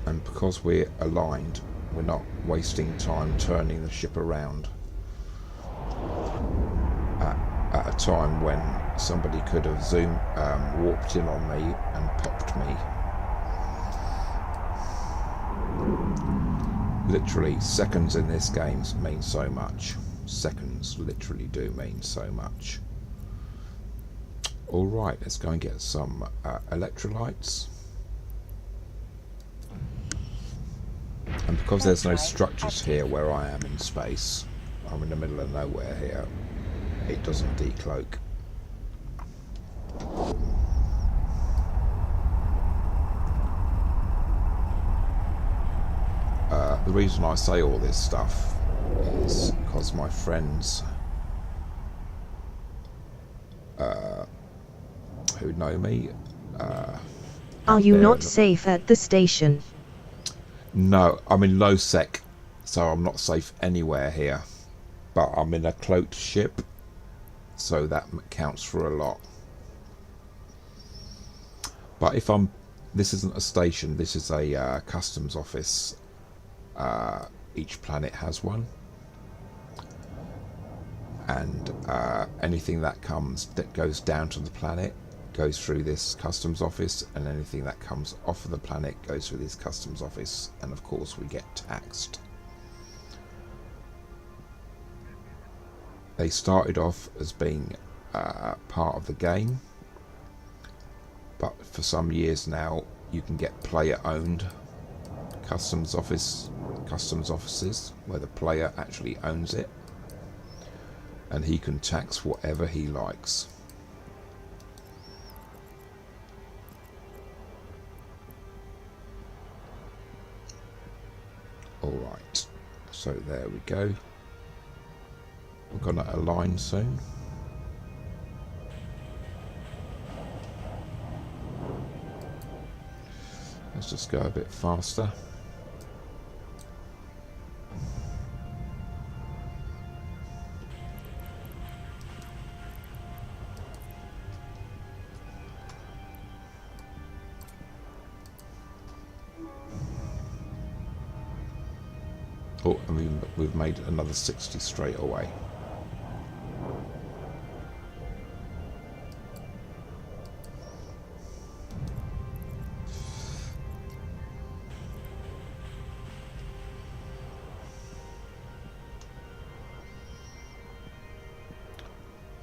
And because we're aligned, we're not wasting time turning the ship around at a time when somebody could have warped in on me and popped me. Literally, seconds in this game mean so much. Seconds literally do mean so much. All right, let's go and get some electrolytes. And because there's no structures here where I am in space, I'm in the middle of nowhere here, it doesn't decloak. The reason I say all this stuff is because my friends who know me Are you not safe at the station? No, I'm in Lowsec, so I'm not safe anywhere here. But I'm in a cloaked ship, so that counts for a lot. But if this isn't a station, this is a customs office. Each planet has one. And anything that goes down to the planet goes through this customs office, and anything that comes off of the planet goes through this customs office, and of course we get taxed. They started off as being part of the game, but for some years now you can get player owned customs offices where the player actually owns it, and he can tax whatever he likes. Alright, so there we go. We're going to align soon. Let's just go a bit faster. Oh, and we've made another 60 straight away.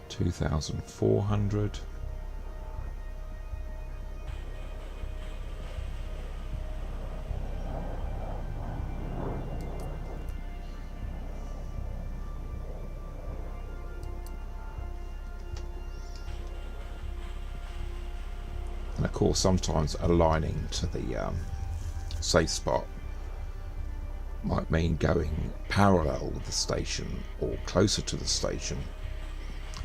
$2,400. And of course, sometimes aligning to the safe spot might mean going parallel with the station or closer to the station,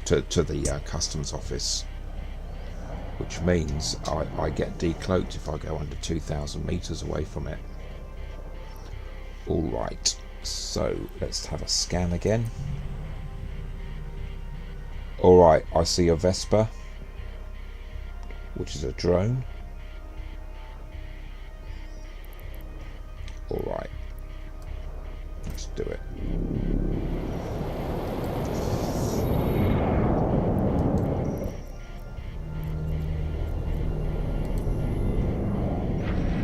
to the customs office, which means I get decloaked if I go under 2,000 meters away from it. All right, so let's have a scan again. All right, I see a Vespa, which is a drone. All right, let's do it.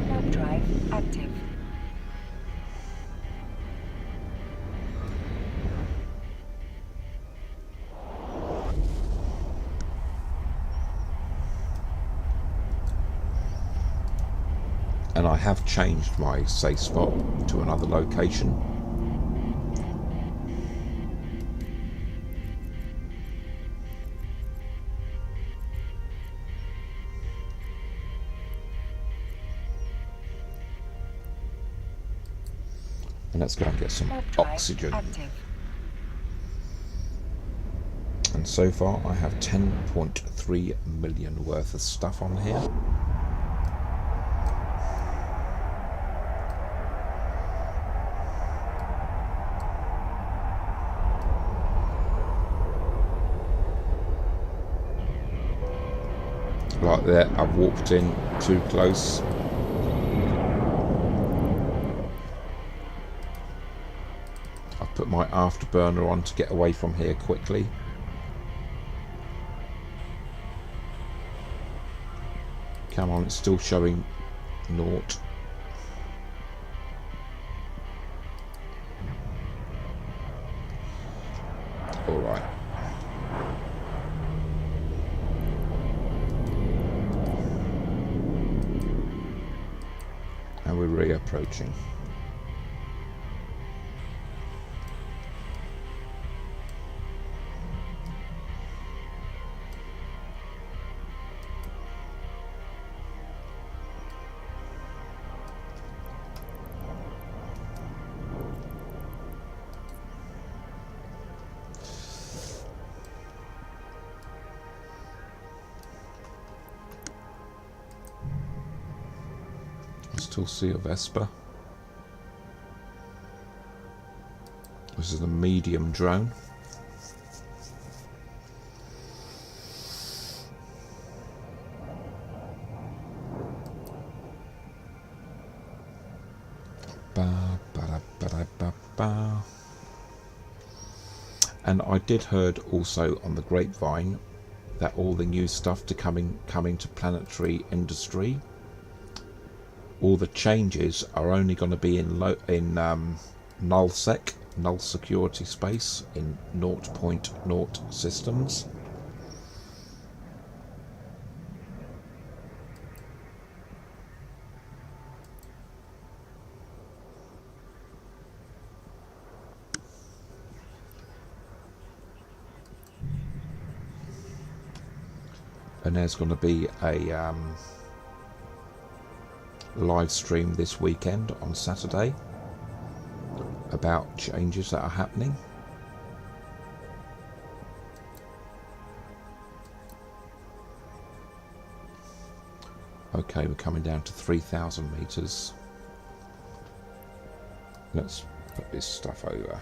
Warp drive active. And I have changed my safe spot to another location. And let's go and get some Warp drive oxygen. active. And so far I have 10.3 million worth of stuff on here. Like there, I've walked in too close. I've put my afterburner on to get away from here quickly. Come on, it's still showing naught. All right. And we're reapproaching. Still see a Vespa. This is a medium drone. And I did heard also on the grapevine that all the new stuff coming to planetary industry, all the changes are only going to be in Nullsec, null security space, in 0.0 systems. And there's going to be a live stream this weekend on Saturday about changes that are happening. Okay, we're coming down to 3,000 meters. Let's put this stuff over.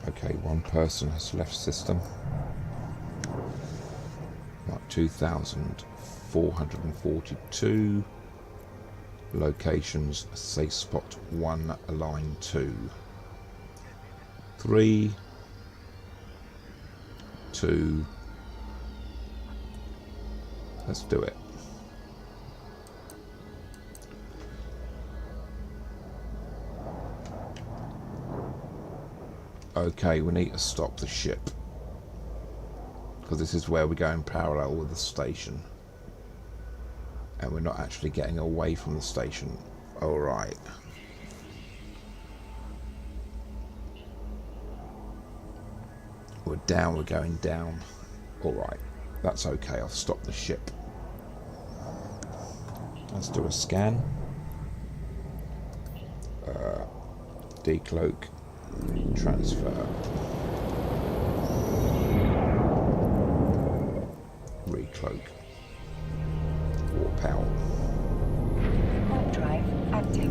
Okay, one person has left system. Right, 2,442 locations. Say spot 1, line 2. 3, 2. Let's do it. Okay, we need to stop the ship, because this is where we're going parallel with the station, and we're not actually getting away from the station. Alright. We're down, we're going down. Alright, that's okay, I'll stop the ship. Let's do a scan. Decloak. Transfer. Recloak. Warp out. Warp drive active.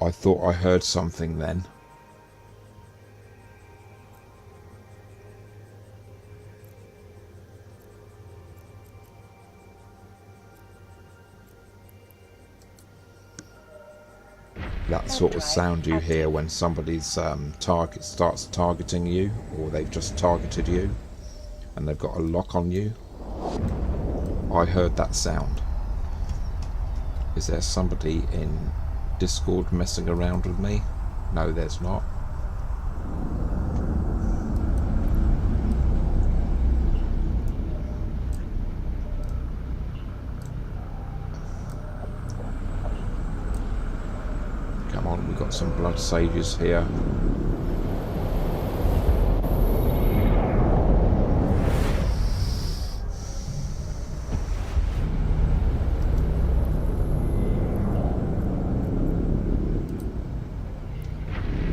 I thought I heard something then. That sort of sound you hear when somebody's target starts targeting you, or they've just targeted you and they've got a lock on you. I heard that sound. Is there somebody in Discord messing around with me? No, there's not. Come on, we've got some blood saviors here.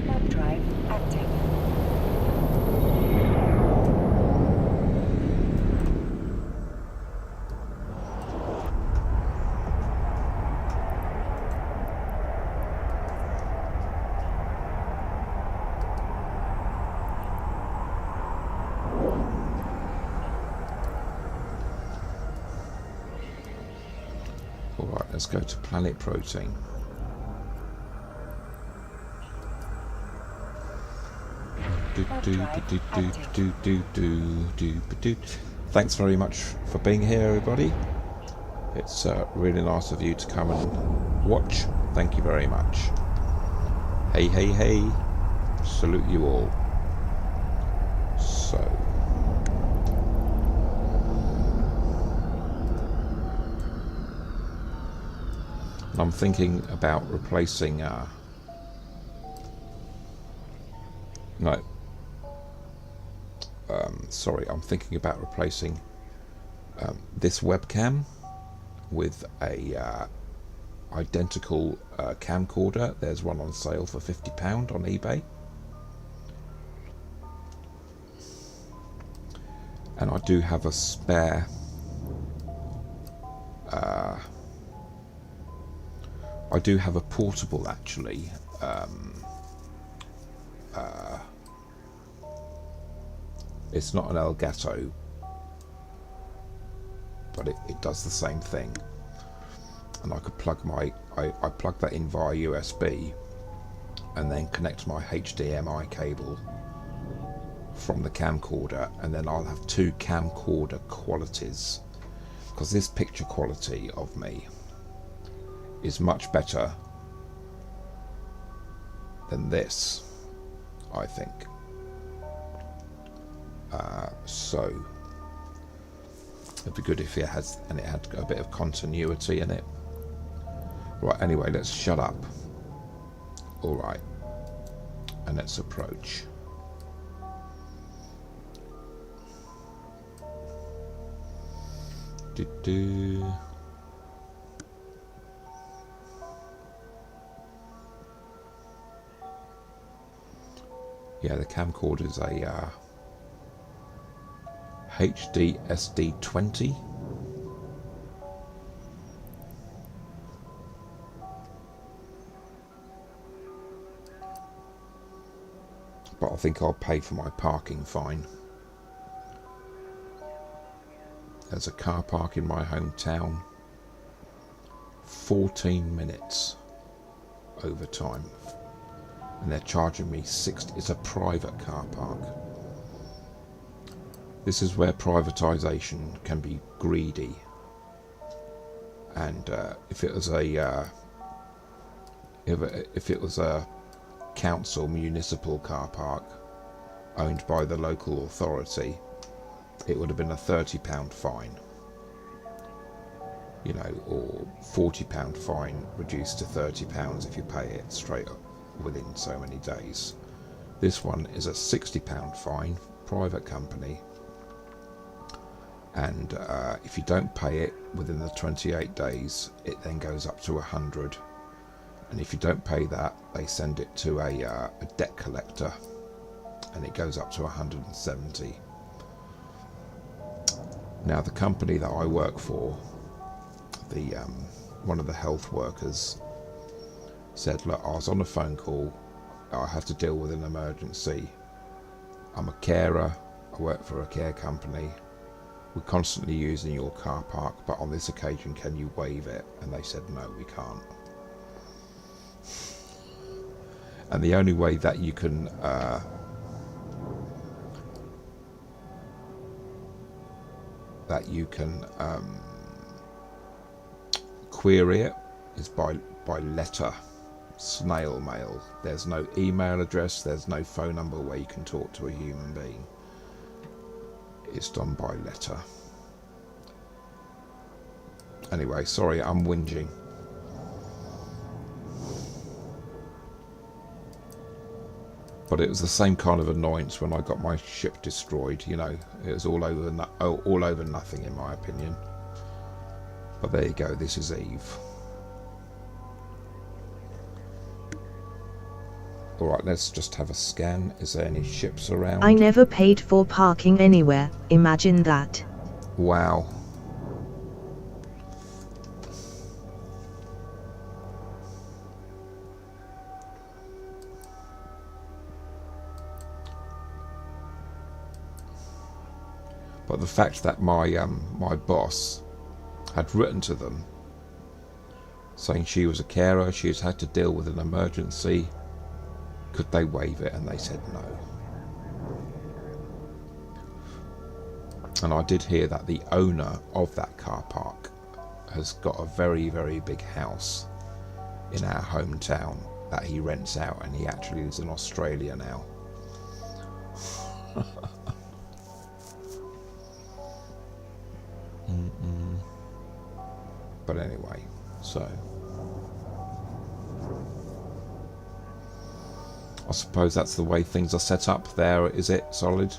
Warp drive active. Alright, let's go to planet protein. Thanks very much for being here, everybody. It's really nice of you to come and watch. Thank you very much. Hey, hey, hey. Salute you all. So. I'm thinking about replacing sorry, I'm thinking about replacing this webcam with a identical camcorder. There's one on sale for £50 on eBay, and I do have a spare I do have a portable, actually. It's not an Elgato, but it does the same thing. and I could plug I plug that in via USB and then connect my HDMI cable from the camcorder, and then I'll have two camcorder qualities, because this picture quality of me is much better than this, I think. So it'd be good if it had a bit of continuity in it. Right, anyway, let's shut up. All right, and let's approach. Yeah, the camcorder is a HD SD20. But I think I'll pay for my parking fine. There's a car park in my hometown. 14 minutes overtime. And they're charging me 60. It's a private car park. This is where privatisation can be greedy. And if it was a council municipal car park owned by the local authority, it would have been a £30 fine, you know, or £40 fine reduced to £30 if you pay it straight up within so many days. This one is a £60 fine, private company, and if you don't pay it within the 28 days, it then goes up to 100. And if you don't pay that, they send it to a debt collector, and it goes up to 170. Now, the company that I work for, the one of the health workers said, look, I was on a phone call, I had to deal with an emergency. I'm a carer, I work for a care company. We're constantly using your car park, but on this occasion, can you waive it? And they said, no, we can't. And the only way that you can query it is by letter, snail mail. There's no email address, there's no phone number where you can talk to a human being. It's done by letter. Anyway, sorry, I'm whinging. But it was the same kind of annoyance when I got my ship destroyed. You know, it was all over nothing, in my opinion. But there you go. This is Eve. All right, let's just have a scan. Is there any ships around? I never paid for parking anywhere. Imagine that. Wow. But the fact that my boss had written to them saying she was a carer, she has had to deal with an emergency, could they waive it? And they said no. And I did hear that the owner of that car park has got a very, very big house in our hometown that he rents out, and he actually lives in Australia now. But anyway, so I suppose that's the way things are set up there, is it, Solid?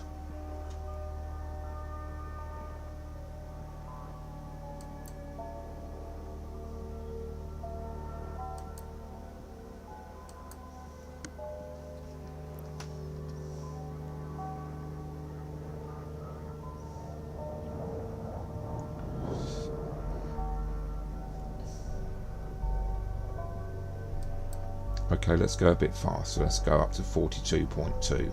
Okay, let's go a bit faster. Let's go up to 42.2.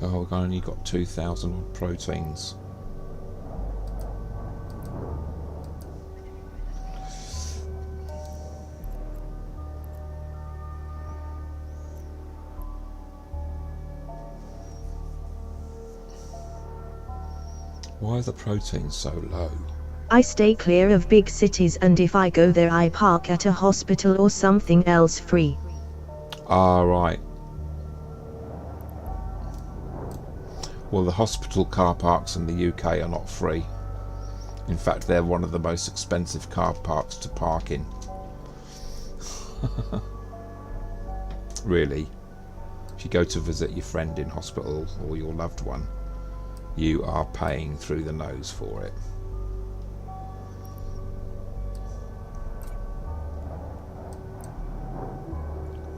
Oh, we've only got 2,000 proteins. Why are the proteins so low? I stay clear of big cities, and if I go there I park at a hospital or something else free. Ah, right. Well, the hospital car parks in the UK are not free. In fact, they're one of the most expensive car parks to park in. Really. If you go to visit your friend in hospital or your loved one, you are paying through the nose for it.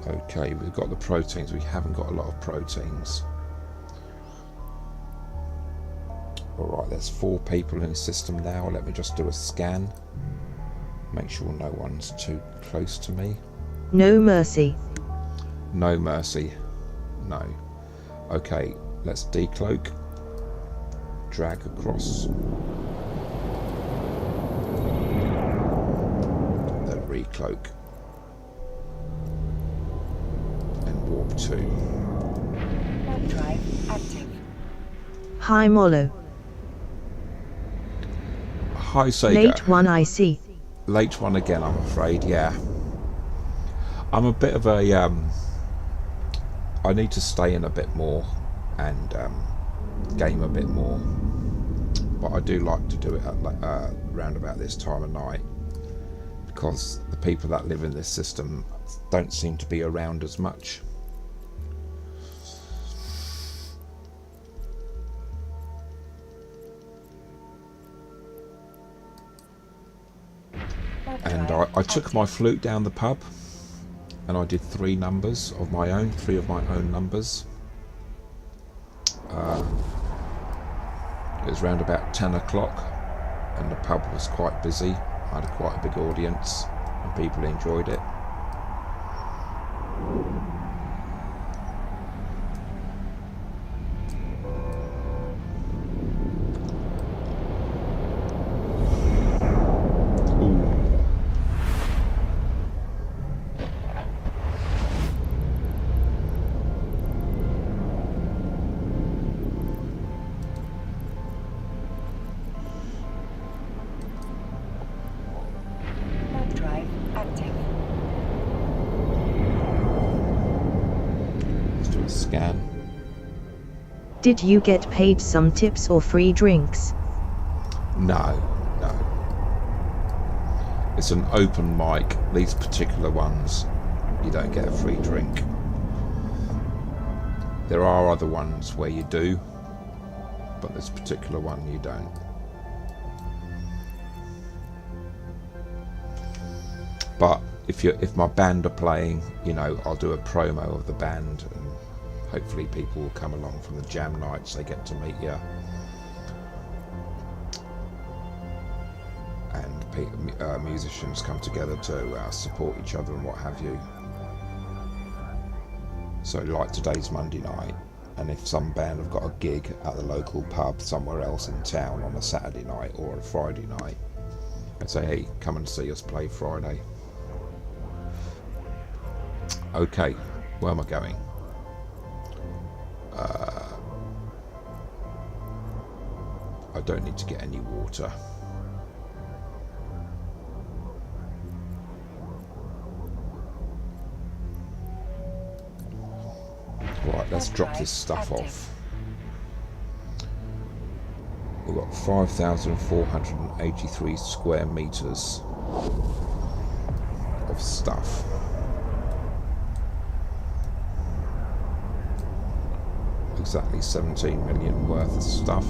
Okay, we've got the proteins. We haven't got a lot of proteins. Alright, there's 4 people in the system now. Let me just do a scan. Make sure no one's too close to me. No mercy. No mercy. No. Okay, let's decloak. Drag across. Then recloak. And warp 2. Warp drive active. Hi Molo. Hi Sega. Late one I see. Late one again, I'm afraid, yeah. I'm a bit of a I need to stay in a bit more and game a bit more, but I do like to do it at round about this time of night, because the people that live in this system don't seem to be around as much. And I took my flute down the pub and I did 3 numbers of my own, 3 of my own numbers. It was round about 10 o'clock and the pub was quite busy. I had quite a big audience and people enjoyed it. Warp drive active. Let's do a scan. Did you get paid some tips or free drinks? No. It's an open mic. These particular ones, you don't get a free drink. There are other ones where you do, but this particular one you don't. But if my band are playing, you know, I'll do a promo of the band, and hopefully people will come along from the jam nights. They get to meet you, and musicians come together to support each other and what have you. So like today's Monday night, and if some band have got a gig at the local pub somewhere else in town on a Saturday night or a Friday night, I'd say, hey, come and see us play Friday. Okay, where am I going? I don't need to get any water. Right, let's drop this stuff off. We've got 5,483 square meters of stuff. Exactly 17 million worth of stuff.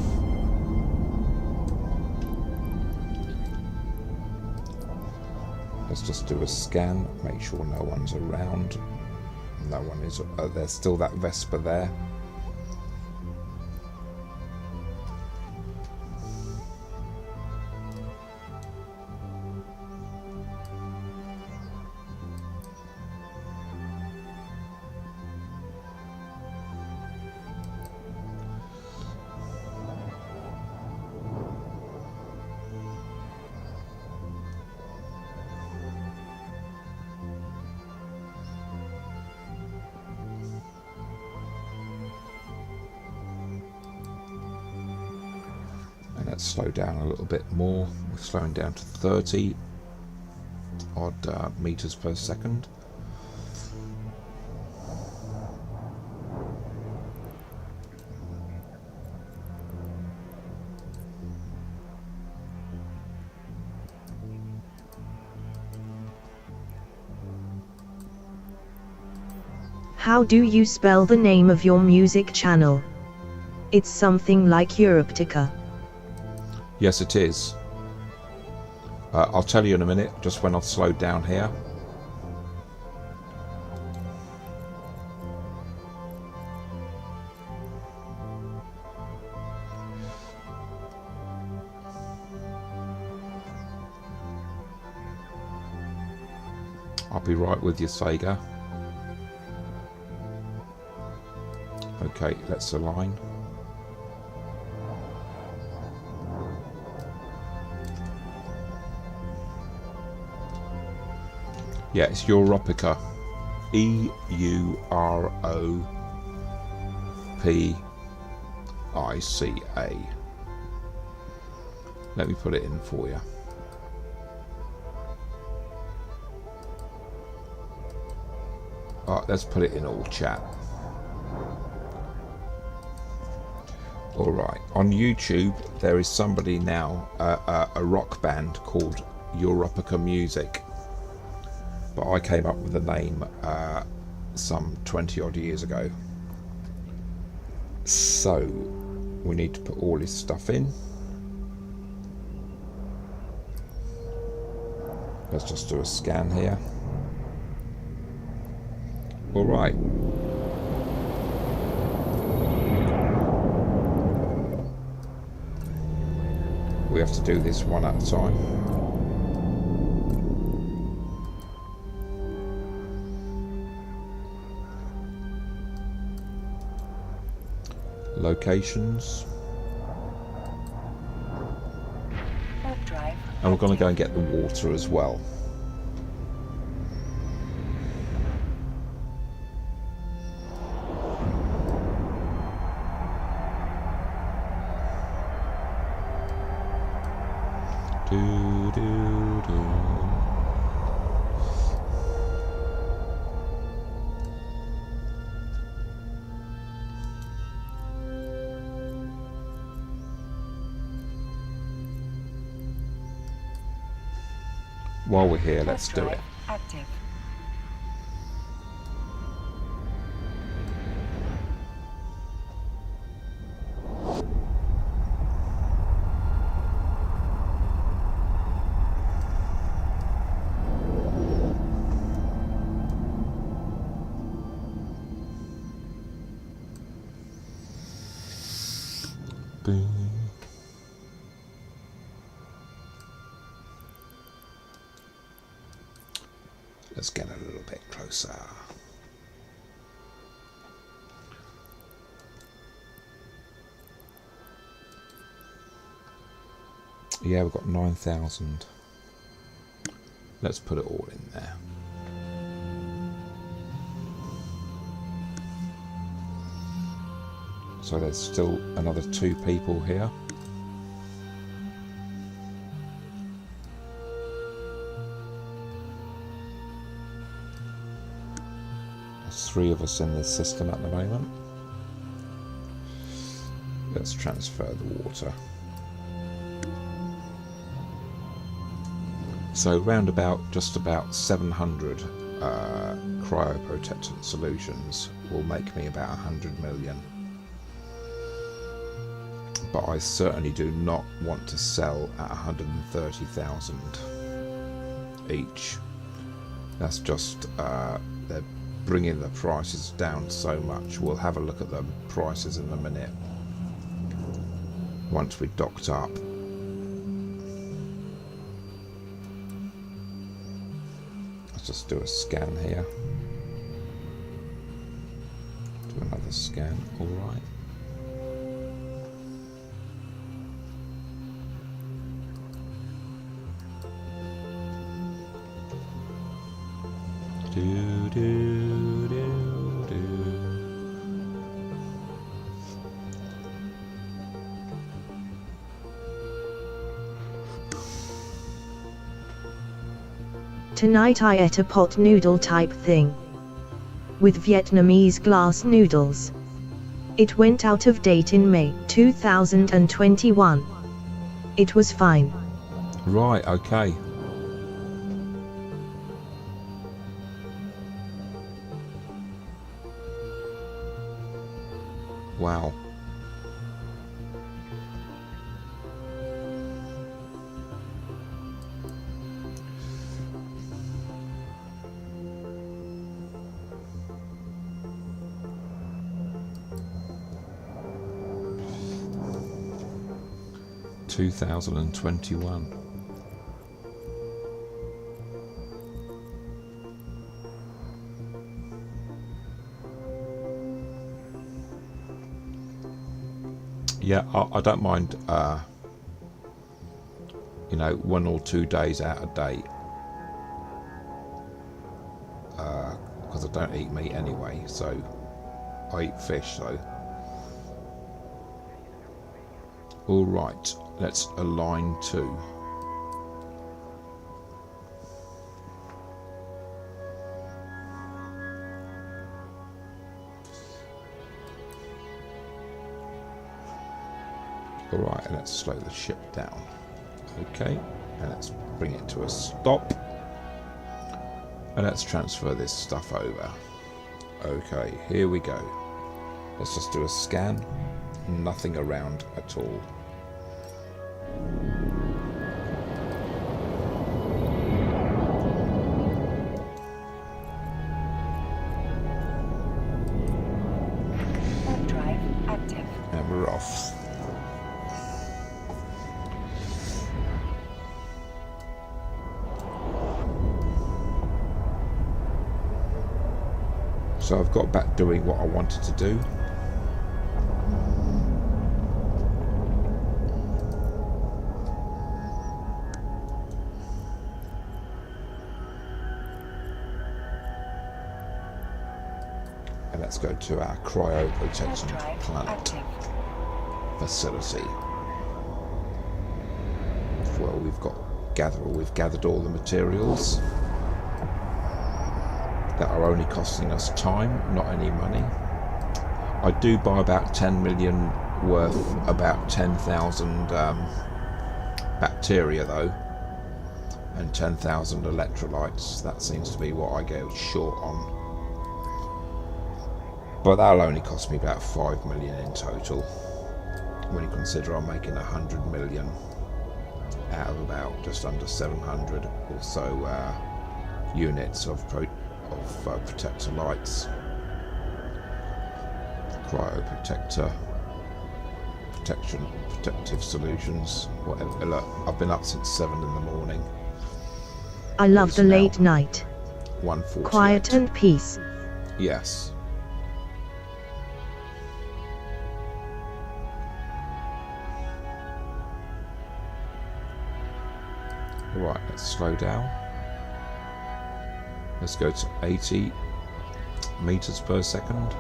Let's just do a scan, make sure no one's around. No one is. There's still that Vespa there. Let's slow down a little bit more. We're slowing down to 30 odd meters per second. How do you spell the name of your music channel? It's something like Europtica. Yes, it is. I'll tell you in a minute, just when I've slowed down here. I'll be right with you, Sega. Okay, let's align. Yeah, it's Europika. EUROPICA. Let me put it in for you. Let's put it in all chat. Alright, on YouTube there is somebody now, a rock band called Europika Music. But I came up with the name some 20 odd years ago. So we need to put all this stuff in. Let's just do a scan here. Alright. We have to do this one at a time. Locations. And we're going to go and get the water as well. While we're here, let's do it. Active. Boom. Let's get a little bit closer. Yeah, we've got 9,000. Let's put it all in there. So there's still another 2 people here. There's 3 of us in this system at the moment. Let's transfer the water. So round about just about 700 cryoprotectant solutions will make me about 100 million. But I certainly do not want to sell at 130,000 each. That's just they're bringing the prices down so much. We'll have a look at the prices in a minute once we're docked up. Let's just do a scan here. Do another scan. All right. Do, do, do, do. Tonight I ate a pot noodle type thing. With Vietnamese glass noodles. It went out of date in May 2021. It was fine. Right, okay. Wow. $2021. Yeah, I don't mind, you know, 1 or 2 days out of date. Because I don't eat meat anyway, so I eat fish, so. Alright, let's align to. Alright, and let's slow the ship down. Okay, and let's bring it to a stop. And let's transfer this stuff over. Okay, here we go. Let's just do a scan. Nothing around at all. Warp drive active. And we're off. So I've got back doing what I wanted to do. And let's go to our cryo protection planet facility. Well, we've gathered all the materials that are only costing us time, not any money. I do buy about 10 million worth, about 10,000 bacteria though, and 10,000 electrolytes. That seems to be what I go short on. But that'll only cost me about 5 million in total, when you consider I'm making 100 million out of about just under 700 or so units of protector lights, cryoprotector, protective solutions, whatever. Look, I've been up since 7 in the morning. I love the late night. 1:48. Quiet and peace. Yes. Right, let's slow down. Let's go to 80 meters per second.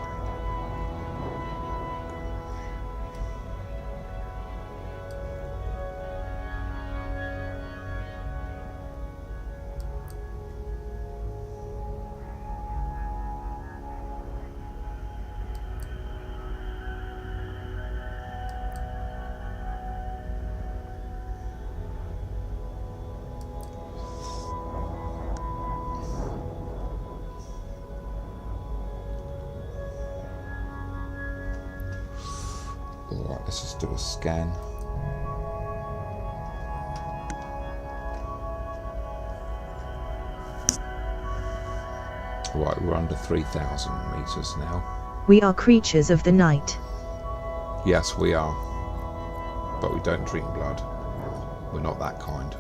Alright, let's just do a scan. Right, we're under 3,000 meters now. We are creatures of the night. Yes, we are. But we don't drink blood. We're not that kind.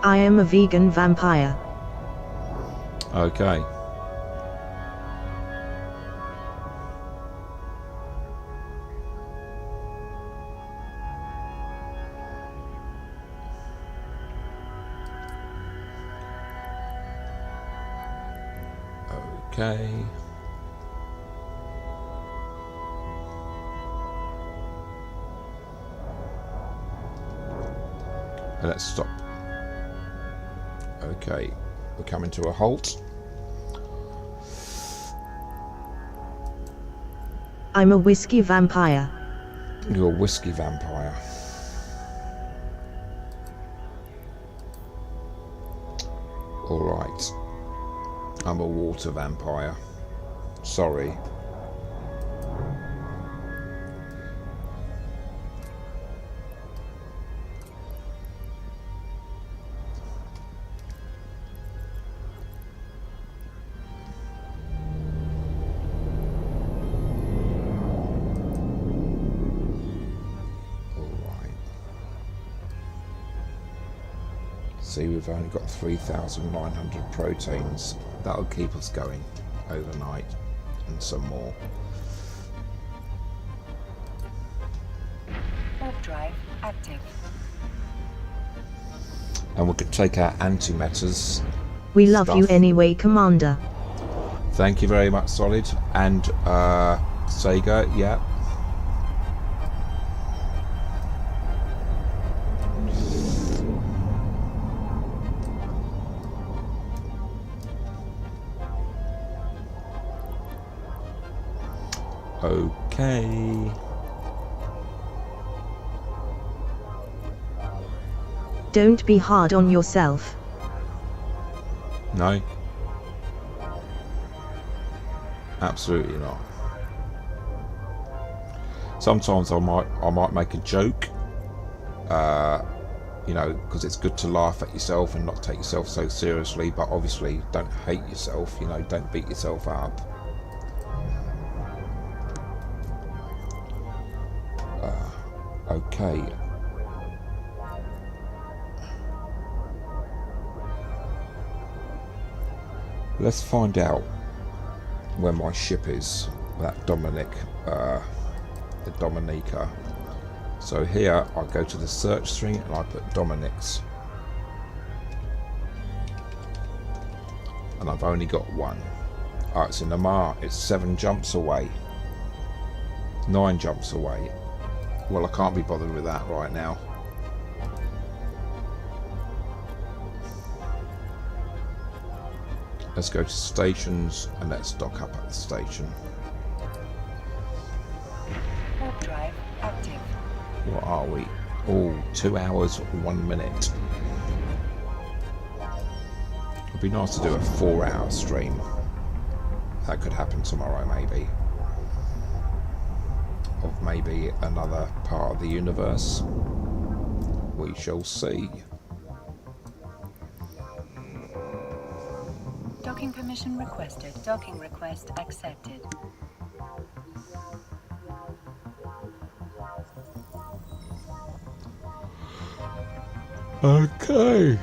I am a vegan vampire. Okay. Okay. And let's stop. Okay, we're coming to a halt. I'm a whiskey vampire. You're a whiskey vampire. Alright. I'm a water vampire. Sorry. See, we've only got 3,900 proteins. That'll keep us going overnight, and some more. Warp drive active. And we could take our antimatters. We love you stuff. anyway, Commander. Thank you very much, Solid. And Sega, yeah. Okay. Don't be hard on yourself. No. Absolutely not. Sometimes I might make a joke, you know, because it's good to laugh at yourself and not take yourself so seriously. But obviously, don't hate yourself. You know, don't beat yourself up. Okay. Let's find out where my ship is. That the Dominica. So here I go to the search string and I put Dominic's. And I've only got one. Oh, it's in the Mar. It's 7 jumps away. 9 jumps away. Well, I can't be bothered with that right now. Let's go to stations and let's dock up at the station. Warp drive active. What are we? Oh, 2 hours, 1 minute. It'd be nice to do a 4-hour stream. That could happen tomorrow, maybe. Of maybe another part of the universe. We shall see. Docking permission requested. Docking request accepted. Okay.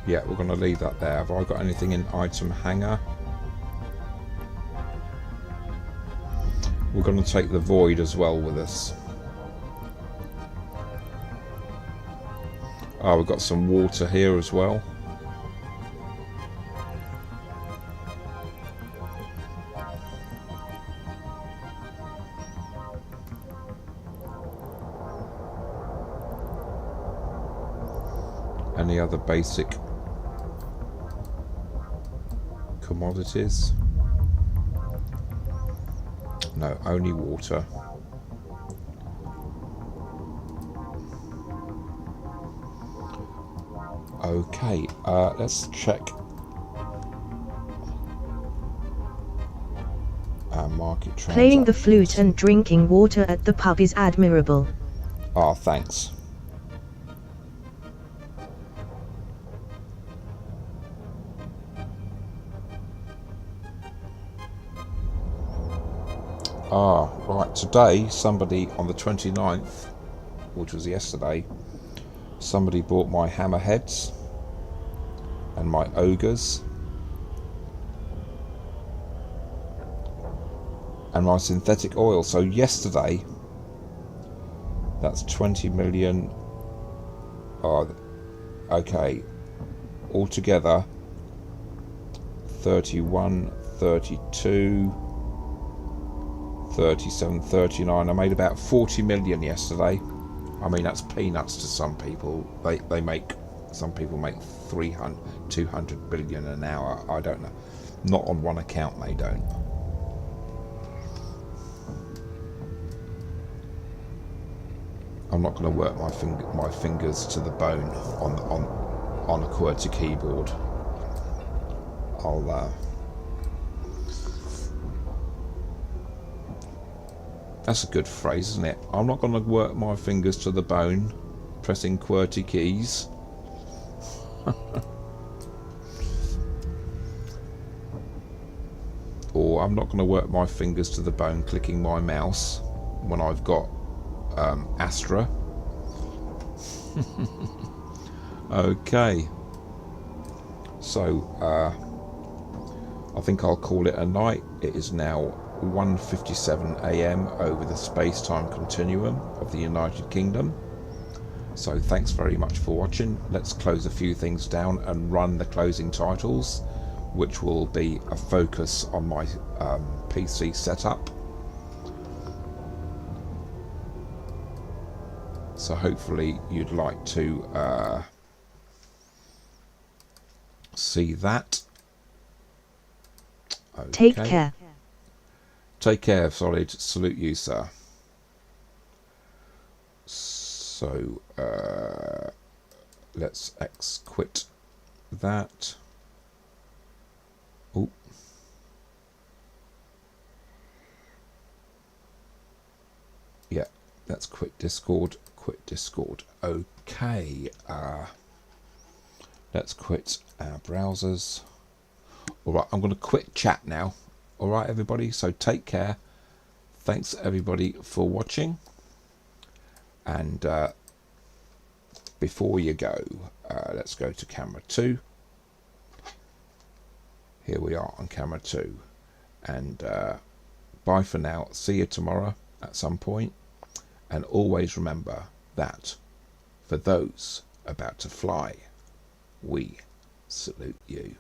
Yeah, we're going to leave that there. Have I got anything in item hanger? We're going to take the void as well with us. Oh, we've got some water here as well. Any other basic commodities? No, only water. Okay, let's check our market transactions. Playing the flute and drinking water at the pub is admirable. Ah, thanks. Ah, right, today somebody on the 29th which was yesterday, somebody bought my hammerheads and my ogres and my synthetic oil. So yesterday, that's 20 million. Oh, okay, altogether 31, 32, 37, 39. I made about 40 million yesterday. I mean, that's peanuts to some people. Some people make 300, 200 billion an hour. I don't know. Not on one account, they don't. I'm not going to work my fingers to the bone on a QWERTY keyboard. That's a good phrase, isn't it? I'm not going to work my fingers to the bone pressing QWERTY keys. Or I'm not going to work my fingers to the bone clicking my mouse when I've got Astra. Okay, so I think I'll call it a night. It is now 1:57 AM over the space-time continuum of the United Kingdom. So thanks very much for watching. Let's close a few things down and run the closing titles, which will be a focus on my PC setup. So hopefully you'd like to see that. Okay. Take care. Take care, Solid. Salute you, sir. So let's quit that. Oh. Yeah, let's quit Discord. Quit Discord. Okay. Let's quit our browsers. Alright, I'm going to quit chat now. Alright, everybody. So take care. Thanks, everybody, for watching. And before you go, let's go to camera 2. Here we are on camera 2. And bye for now. See you tomorrow at some point. And always remember that for those about to fly, we salute you.